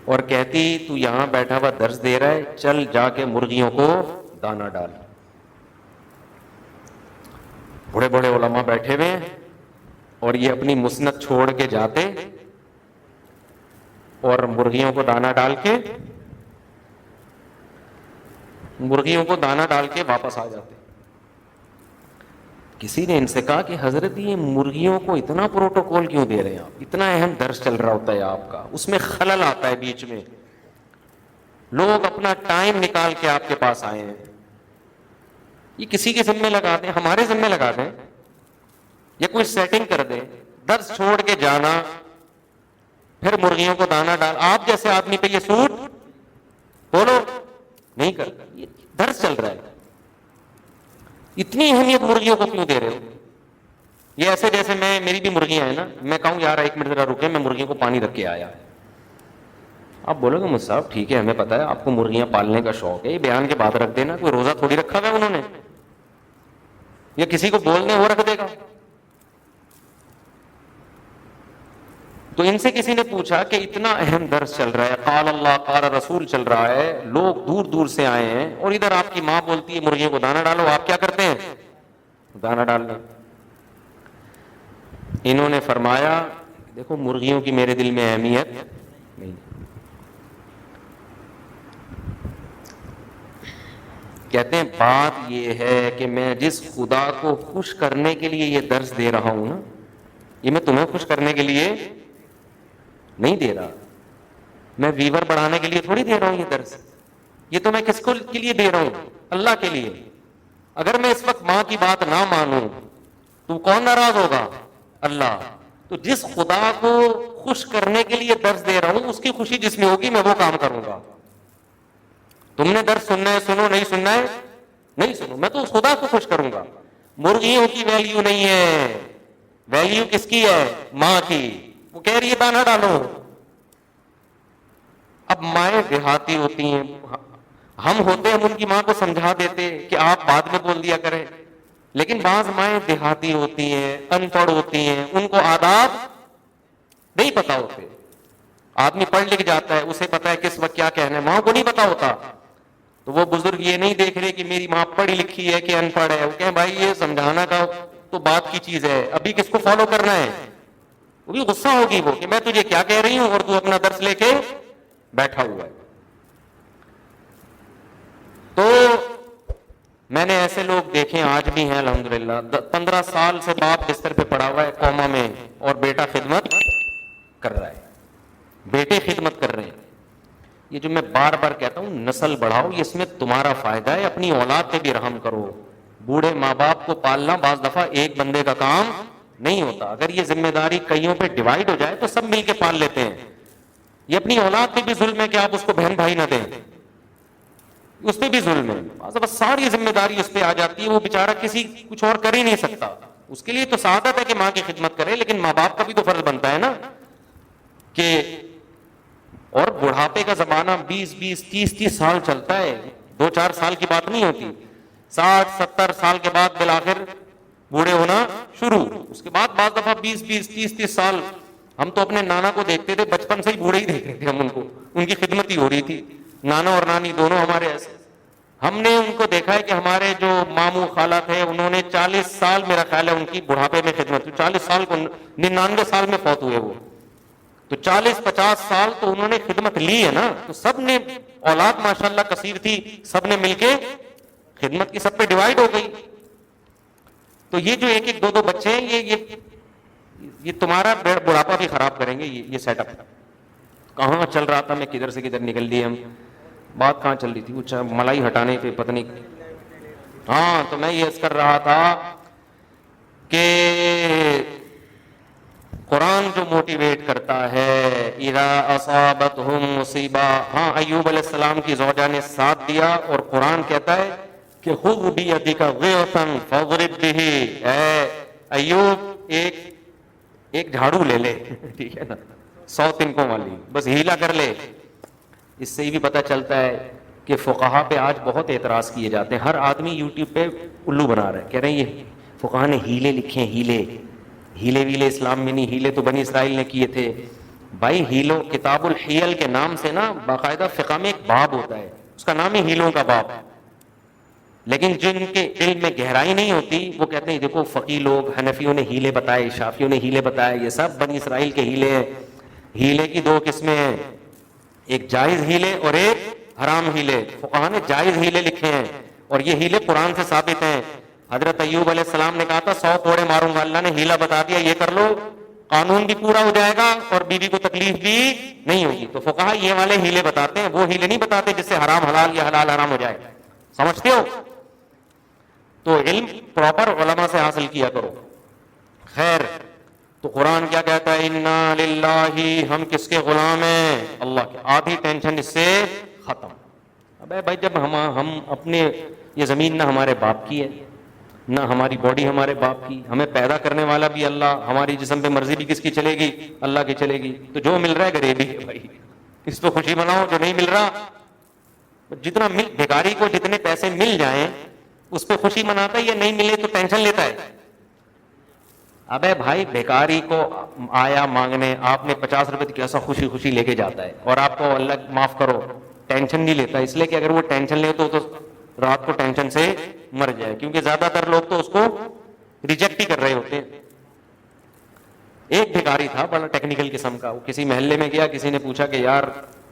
اور کہتی تو یہاں بیٹھا ہوا درس دے رہا ہے, چل جا کے مرغیوں کو دانا ڈال. بڑے بڑے علماء بیٹھے ہوئے ہیں, اور یہ اپنی مسند چھوڑ کے جاتے اور مرغیوں کو دانا ڈال کے واپس آ جاتے. کسی نے ان سے کہا کہ حضرت یہ مرغیوں کو اتنا پروٹوکول کیوں دے رہے ہیں آپ, اتنا اہم درس چل رہا ہوتا ہے آپ کا, اس میں خلل آتا ہے بیچ میں, لوگ اپنا ٹائم نکال کے آپ کے پاس آئے ہیں, یہ کسی کے ذمہ لگا دیں, ہمارے ذمہ لگا دیں, یا کوئی سیٹنگ کر دیں. درس چھوڑ کے جانا, پھر مرغیوں کو دانا ڈال, آپ جیسے آدمی پہ یہ سوٹ بولو نہیں کرتا. یہ درس چل رہا ہے, اتنی اہمیت مرغیوں کو کیوں دے رہے ہو؟ یہ ایسے جیسے میری بھی مرغیاں ہیں نا, میں کہوں یار ایک منٹ ذرا رکے, میں مرغیوں کو پانی رکھ کے آیا. آپ بولو گے مجھ صاحب ٹھیک ہے, ہمیں پتا ہے آپ کو مرغیاں پالنے کا شوق ہے, یہ بیان کے بعد رکھ دینا, کوئی روزہ تھوڑی رکھا ہوا ہے انہوں نے, یا کسی کو بولنے وہ رکھ دے گا. تو ان سے کسی نے پوچھا کہ اتنا اہم درس چل رہا ہے, قال اللہ قال رسول چل رہا ہے, لوگ دور دور سے آئے ہیں, اور ادھر آپ کی ماں بولتی ہے مرغیوں کو دانا ڈالو, آپ کیا کرتے ہیں؟ دانا ڈالنا. انہوں نے فرمایا دیکھو مرغیوں کی میرے دل میں اہمیت نہیں. کہتے ہیں بات یہ ہے کہ میں جس خدا کو خوش کرنے کے لیے یہ درس دے رہا ہوں نا, یہ میں تمہیں خوش کرنے کے لیے نہیں دے رہا, میں ویور بڑھانے کے لیے تھوڑی دے رہا ہوں یہ درس. یہ تو میں کس کو کے لیے دے رہا ہوں؟ اللہ کے لیے. اگر میں اس وقت ماں کی بات نہ مانوں تو کون ناراض ہوگا؟ اللہ. تو جس خدا کو خوش کرنے کے لیے درس دے رہا ہوں, اس کی خوشی جس میں ہوگی میں وہ کام کروں گا. تم نے درس سننا ہے سنو, نہیں سننا ہے نہیں سنو, میں تو اس خدا کو خوش کروں گا. مرغیوں کی ویلیو نہیں ہے, ویلیو کس کی ہے؟ ماں کی. وہ کہہ رہی ہے دانا ڈالو. اب مائیں دیہاتی ہوتی ہیں, ہم ہوتے ہم ان کی ماں کو سمجھا دیتے کہ آپ بعد میں بول دیا کریں, لیکن بعض مائیں دیہاتی ہوتی ہیں, ان پڑھ ہوتی ہیں, ان کو آداب نہیں پتا ہوتے. آدمی پڑھ لکھ جاتا ہے, اسے پتا ہے کس وقت کیا کہنا ہے, ماں کو نہیں پتا ہوتا. تو وہ بزرگ یہ نہیں دیکھ رہے کہ میری ماں پڑھی لکھی ہے کہ ان پڑھ ہے, وہ کہیں بھائی یہ سمجھانا کا تو بات کی چیز ہے, ابھی کس کو فالو کرنا ہے. وہ بھی غصہ ہوگی وہ کہ میں تجھے کیا کہہ رہی ہوں اور تو اپنا درس لے کے بیٹھا ہوا ہے. تو میں نے ایسے لوگ دیکھے, آج بھی ہیں الحمدللہ. 15 سال سے باپ بستر پہ پڑا ہوا ہے کوما میں, اور بیٹا خدمت کر رہا ہے, بیٹے خدمت کر رہے ہیں. یہ جو میں بار بار کہتا ہوں نسل بڑھاؤ, یہ اس میں تمہارا فائدہ ہے. اپنی اولاد پہ بھی رحم کرو. بوڑھے ماں باپ کو پالنا بعض دفعہ ایک بندے کا کام نہیں ہوتا. اگر یہ ذمہ داری کئیوں پہ ڈیوائڈ ہو جائے تو سب مل کے پال لیتے ہیں. یہ اپنی اولاد پہ بھی ظلم ہے کہ آپ اس کو بہن بھائی نہ دیں, اس پہ بھی ظلم ہے. بس ساری ذمہ داری اس پہ آ جاتی ہے, وہ بیچارہ کسی کچھ اور کر ہی نہیں سکتا. اس کے لیے تو سعادت ہے کہ ماں کی خدمت کرے, لیکن ماں باپ کا بھی تو فرض بنتا ہے نا کہ. اور بڑھاپے کا زمانہ 20-30 سال چلتا ہے, 2-4 سال کی بات نہیں ہوتی. 60-70 سال کے بعد بالآخر بوڑھے ہونا شروع. اس کے بعد بعض دفعہ 20 30 سال ہم تو اپنے نانا کو دیکھتے تھے, بچپن سے ہی بوڑھے ہی دیکھ رہے تھے ہم ان کو, ان کی خدمت ہی ہو رہی تھی. نانا اور نانی دونوں ہمارے ایسے. ہم نے ان کو دیکھا ہے کہ ہمارے جو ماموں خالہ تھے انہوں نے 40 سال میرا خیال ہے ان کی بڑھاپے میں خدمت, 40 سال کو 99 سال میں فوت ہوئے وہ, تو 40-50 سال تو انہوں نے خدمت لی ہے نا. تو سب نے اولاد ماشاءاللہ کثیر تھی, سب نے مل کے خدمت کی, سب پہ ڈیوائڈ ہو گئی. تو یہ جو ایک ایک دو بچے ہیں یہ تمہارا بڑھاپا بھی خراب کریں گے. یہ سیٹ اپ کہاں چل رہا تھا, میں کدھر سے کدھر نکل لیے ہم, بات کہاں چل رہی تھی, وہ ملائی ہٹانے پہ پتہ نہیں. ہاں تو میں یہ کر رہا تھا کہ قرآن جو موٹیویٹ کرتا ہے, اذا اصابتہم مصیبہ, ہاں ایوب علیہ السلام کی زوجہ نے ساتھ دیا, اور قرآن کہتا ہے کہ خذ بیدک غیثا فاضرب بہ, اے ایوب ایک جھاڑو لے لے, ٹھیک ہے نا, 100 تنکوں والی, بس ہیلا کر لے. اس سے بھی پتہ چلتا ہے کہ فقہا پہ آج بہت اعتراض کیے جاتے ہیں. ہر آدمی یوٹیوب پہ الو بنا رہا ہے, کہہ رہے ہیں یہ فقہا نے ہیلے لکھے ہیں, ہیلے ویلے اسلام میں نہیں, ہیلے تو بنی اسرائیل نے کیے تھے. بھائی ہیلوں, کتاب الحیل کے نام سے نا باقاعدہ فقہ میں ایک باب ہوتا ہے, اس کا نام ہے ہیلوں کا باب. لیکن جن کے علم میں گہرائی نہیں ہوتی وہ کہتے ہیں دیکھو فقی لوگ, حنفیوں نے ہیلے بتائے, شافیوں نے ہیلے بتائے, یہ سب بنی اسرائیل کے ہیلے ہیں. ہیلے کی 2 قسمیں ہیں, ایک جائز ہیلے اور ایک حرام ہیلے. فقہا نے جائز ہیلے لکھے ہیں اور یہ ہیلے قرآن سے ثابت ہیں. حضرت ایوب علیہ السلام نے کہا تھا 100 کوڑے ماروں گا, اللہ نے ہیلا بتا دیا, یہ کر لو, قانون بھی پورا ہو جائے گا اور بیوی کو تکلیف بھی نہیں ہوگی. تو فقہا یہ والے ہیلے بتاتے ہیں, وہ ہیلے نہیں بتاتے جس سے حرام حلال یا حلال حرام ہو جائے. سمجھتے ہو؟ تو علم پراپر علماء سے حاصل کیا کرو. خیر, تو قرآن کیا کہتا ہے, انا للہ, ہم کس کے غلام ہیں, اللہ کے. آدھی ٹینشن اس سے ختم. ابے بھائی جب ہم اپنے, یہ زمین نہ ہمارے باپ کی ہے, نہ ہماری باڈی ہمارے باپ کی, ہمیں پیدا کرنے والا بھی اللہ, ہماری جسم پہ مرضی بھی کس کی چلے گی, اللہ کی چلے گی. تو جو مل رہا ہے غریبی ہے بھائی, اس پہ خوشی مناؤ. جو نہیں مل رہا, جتنا بھکاری کو جتنے پیسے مل جائیں اس پہ خوشی مناتا ہے, یا نہیں ملے تو ٹینشن لیتا ہے. ابے بھائی بھکاری کو آیا مانگنے, آپ نے 50 روپے کیسا خوشی خوشی لے کے جاتا ہے, اور آپ کو اللہ معاف کرو ٹینشن نہیں لیتا, اس لیے کہ اگر وہ ٹینشن لے تو رات کو ٹینشن سے مر جائے. کیونکہ زیادہ تر لوگ تو اس کو ریجیکٹ ہی کر رہے ہوتے ہیں. ایک بھکاری تھا بڑا ٹیکنیکل قسم کا, وہ کسی محلے میں گیا, کسی نے پوچھا کہ یار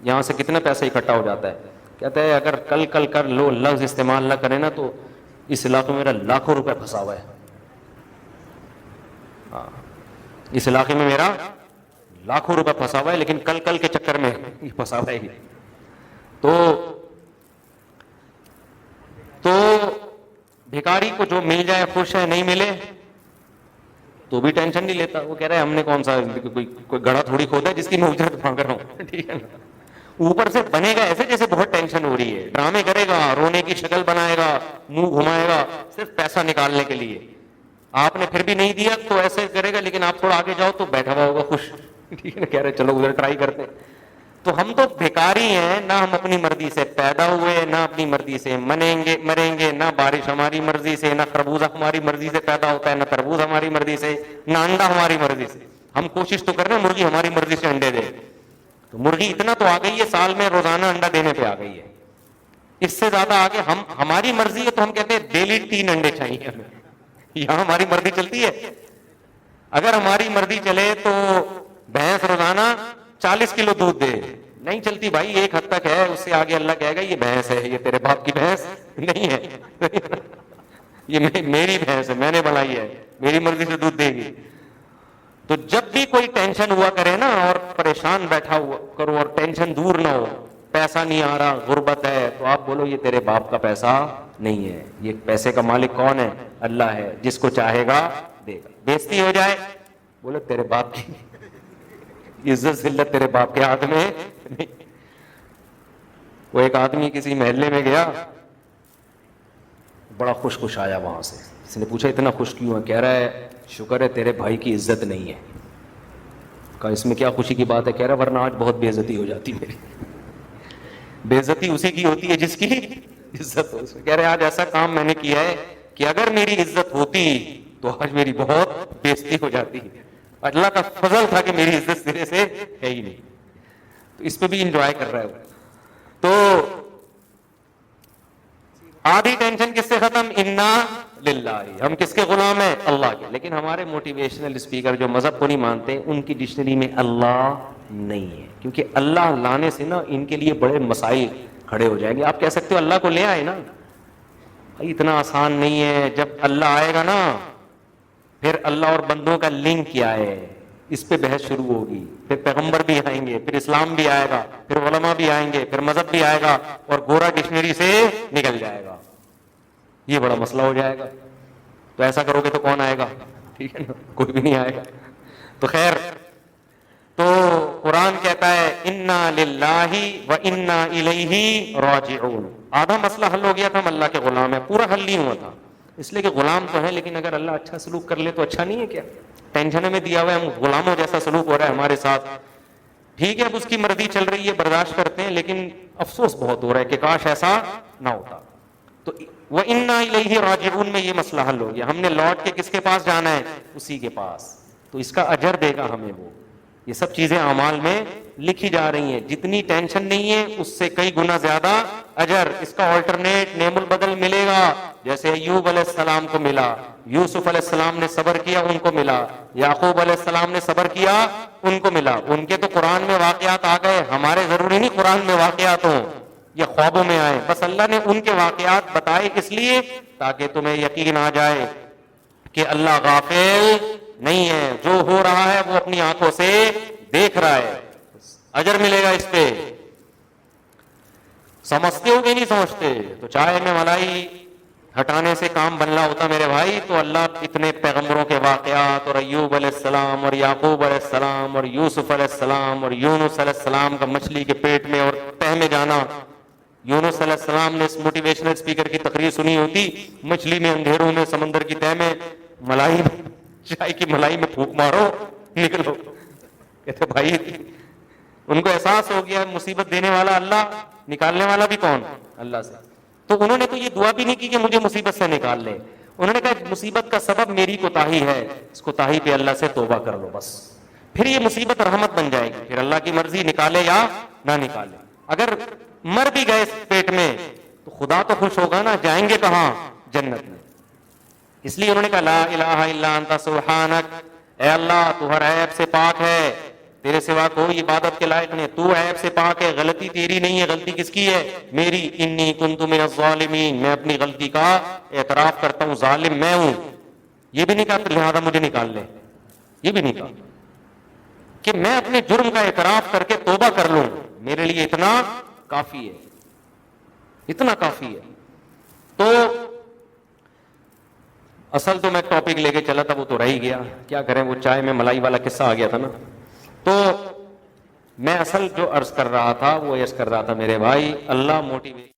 یہاں سے کتنا پیسہ اکٹھا ہو جاتا ہے, کہتا ہے اگر کل کر لو لفظ استعمال نہ کرے نا تو اس علاقے میں میرا لاکھوں روپے پھنسا ہوا ہے. اس علاقے میں میرا لاکھوں روپے پھنسا ہوا ہے, لیکن کل کے چکر میں پھنسا ہوا ہے. تو بھکاری کو جو مل جائے خوش ہے, نہیں ملے تو بھی ٹینشن نہیں لیتا. وہ کہہ رہے ہیں ہم نے کون سا کوئی گڑھا تھوڑی کھودا ہے جس کی میں اجرت مانگ رہا ہوں, ٹھیک ہے نا. اوپر سے بنے گا ایسے جیسے بہت ٹینشن ہو رہی ہے, ڈرامے کرے گا, رونے کی شکل بنائے گا, منہ گھمائے گا, صرف پیسہ نکالنے کے لیے. آپ نے پھر بھی نہیں دیا تو ایسے کرے گا, لیکن آپ تھوڑا آگے جاؤ تو بیٹھا ہوا ہوگا خوش, ٹھیک ہے نا. کہہ رہے چلو ادھر ٹرائی کرتے. تو ہم تو بھکاری ہیں, نہ ہم اپنی مرضی سے پیدا ہوئے, نہ اپنی مرضی سے مریں گے, نہ بارش ہماری مرضی سے, نہ خربوزہ ہماری مرضی سے پیدا ہوتا ہے, نہ تربوز ہماری مرضی سے, نہ انڈا ہماری مرضی سے. ہم کوشش تو کر رہے ہیں مرغی ہماری مرضی سے انڈے دے. تو مرغی اتنا تو آ گئی ہے, سال میں روزانہ انڈا دینے پہ آ گئی ہے. اس سے زیادہ آگے ہماری مرضی ہے تو ہم کہتے ہیں ڈیلی 3 انڈے چاہیے ہمیں. یہاں ہماری مرضی چلتی ہے. اگر ہماری مرضی چلے تو بھینس روزانہ 40 کلو دودھ دے, نہیں چلتی بھائی, ایک حد تک ہے, اس سے آگے اللہ کہے گا یہ بھینس ہے, یہ تیرے باپ کی بھینس نہیں ہے, یہ میری بھینس ہے, میں نے بنائی ہے, میری مرضی سے دودھ دے گی. تو جب بھی کوئی ٹینشن ہوا کرے نا, اور پریشان بیٹھا ہوا کرو اور ٹینشن دور نہ ہو, پیسہ نہیں آ رہا, غربت ہے, تو آپ بولو یہ تیرے باپ کا پیسہ نہیں ہے, یہ پیسے کا مالک کون ہے, اللہ ہے, جس کو چاہے گا دے گا. بےزتی ہو جائے بولو تیرے باپ کی عزت ذلت تیرے باپ کے ہاتھ میں نہیں. وہ ایک آدمی کسی محلے میں گیا, بڑا خوش آیا وہاں سے. اس نے پوچھا اتنا خوش کیوں ہے, کہہ رہا ہے شکر ہے تیرے بھائی کی عزت نہیں ہے. کہا اس میں کیا خوشی کی بات ہے, کہہ رہا ورنہ آج بہت بے عزتی ہو جاتی میری. بے عزتی اسی کی ہوتی ہے جس کی عزت ہو. کہہ رہے آج ایسا کام میں نے کیا ہے کہ اگر میری عزت ہوتی تو آج میری بہت بےزتی ہو جاتی ہے. اللہ کا فضل تھا کہ میری عزت سرے سے ہے ہی نہیں. تو اس پہ بھی انجوائے کر رہا ہے. تو آدھی ٹینشن کس سے ختم؟ انا للہ، ہم کس کے غلام ہیں؟ اللہ کے. لیکن ہمارے موٹیویشنل اسپیکر جو مذہب کو نہیں مانتے، ان کی ڈکشنری میں اللہ نہیں ہے، کیونکہ اللہ لانے سے نا ان کے لیے بڑے مسائل کھڑے ہو جائیں گے. آپ کہہ سکتے ہو اللہ کو لے آئے نا، اتنا آسان نہیں ہے. جب اللہ آئے گا نا، پھر اللہ اور بندوں کا لنک کیا ہے، اس پہ بحث شروع ہوگی. پھر پیغمبر بھی آئیں گے، پھر اسلام بھی آئے گا، پھر علماء بھی آئیں گے، پھر مذہب بھی آئے گا، اور گورا ڈکشنری سے نکل جائے گا. یہ بڑا مسئلہ ہو جائے گا. تو ایسا کرو گے تو کون آئے گا؟ ٹھیک ہے نا، کوئی بھی نہیں آئے گا. تو خیر، تو قرآن کہتا ہے انا للہ و انا الیہ راجعون. آدھا مسئلہ حل ہو گیا تھا، ہم اللہ کے غلام ہیں. پورا حل نہیں ہوا تھا، اس لیے کہ غلام تو ہے، لیکن اگر اللہ اچھا سلوک کر لے تو اچھا نہیں ہے کیا؟ ٹینشن میں دیا ہوا ہے، ہم غلاموں جیسا سلوک ہو رہا ہے ہمارے ساتھ. ٹھیک ہے، اب اس کی مرضی چل رہی ہے، برداشت کرتے ہیں، لیکن افسوس بہت ہو رہا ہے کہ کاش ایسا نہ ہوتا. تو وَإِنَّا إِلَيْهِ رَاجِعُونَ میں یہ مسئلہ حل ہو گیا. ہم نے لوٹ کے کس کے پاس جانا ہے؟ اسی کے پاس. تو اس کا اجر دے گا ہمیں وہ. یہ سب چیزیں اعمال میں لکھی جا رہی ہیں. جتنی ٹینشن نہیں ہے اس سے کئی گنا زیادہ اجر. اس کا آلٹرنیٹ نعم البدل ملے گا. جیسے ایوب علیہ السلام کو ملا، یوسف علیہ السلام نے صبر کیا ان کو ملا، یعقوب علیہ السلام نے صبر کیا ان کو ملا. ان کے تو قرآن میں واقعات آ گئے، ہمارے ضروری نہیں قرآن میں واقعات ہوں یا خوابوں میں آئے. بس اللہ نے ان کے واقعات بتائے اس لیے تاکہ تمہیں یقین آ جائے کہ اللہ غافل نہیں ہے، جو ہو رہا ہے وہ اپنی آنکھوں سے دیکھ رہا ہے. اجر ملے گا اس پہ. سمجھتے ہو کہ نہیں سمجھتے؟ تو چائے میں ملائی ہٹانے سے کام بننا ہوتا میرے بھائی، تو اللہ اتنے پیغمبروں کے واقعات، اور ایوب علیہ السلام اور یعقوب علیہ السلام اور یوسف علیہ السلام اور یونس علیہ السلام کا مچھلی کے پیٹ میں اور تہ میں جانا. یونس علیہ السلام نے اس موٹیویشنل اسپیکر کی تقریر سنی ہوتی، مچھلی میں، اندھیروں میں، سمندر کی تہ میں، ملائی، چائے کی ملائی میں پھونک مارو نکلو. کہتے بھائی ان کو احساس ہو گیا مصیبت دینے والا اللہ، نکالنے والا بھی کون؟ اللہ سے. تو انہوں نے تو یہ دعا بھی نہیں کی کہ مجھے مصیبت سے نکال لے. انہوں نے کہا مصیبت کا سبب میری کوتاہی ہے، اس کوتاہی پہ اللہ سے توبہ کر لو بس. پھر یہ مصیبت رحمت بن جائے گی. پھر اللہ کی مرضی نکالے یا نہ نکالے. اگر مر بھی گئے پیٹ میں تو خدا تو خوش ہوگا نا. جائیں گے کہاں؟ جنت میں. اس لیے انہوں نے کہا لا الہ الا انت سبحانک، اے اللہ تو ہر عیب سے پاک ہے، تیرے سوا کوئی عبادت کے لائق نہیں. تو عیب سے پاک ہے، غلطی تیری نہیں ہے، غلطی کس کی ہے؟ میری. انی کنت من الظالمین، میں اپنی غلطی کا اعتراف کرتا ہوں، ظالم میں ہوں. یہ بھی نہیں کہا لہذا مجھے نکال لے، یہ بھی نہیں کہا کہ میں اپنے جرم کا اعتراف کر کے توبہ کر لوں، میرے لیے اتنا کافی ہے، اتنا کافی ہے. تو اصل تو میں ٹاپک لے کے چلا تھا، وہ تو رہ ہی گیا، کیا کریں، وہ چائے میں ملائی والا قصہ آ گیا تھا نا. تو میں اصل جو عرض کر رہا تھا وہ عرض کر رہا تھا میرے بھائی، اللہ موٹیویٹ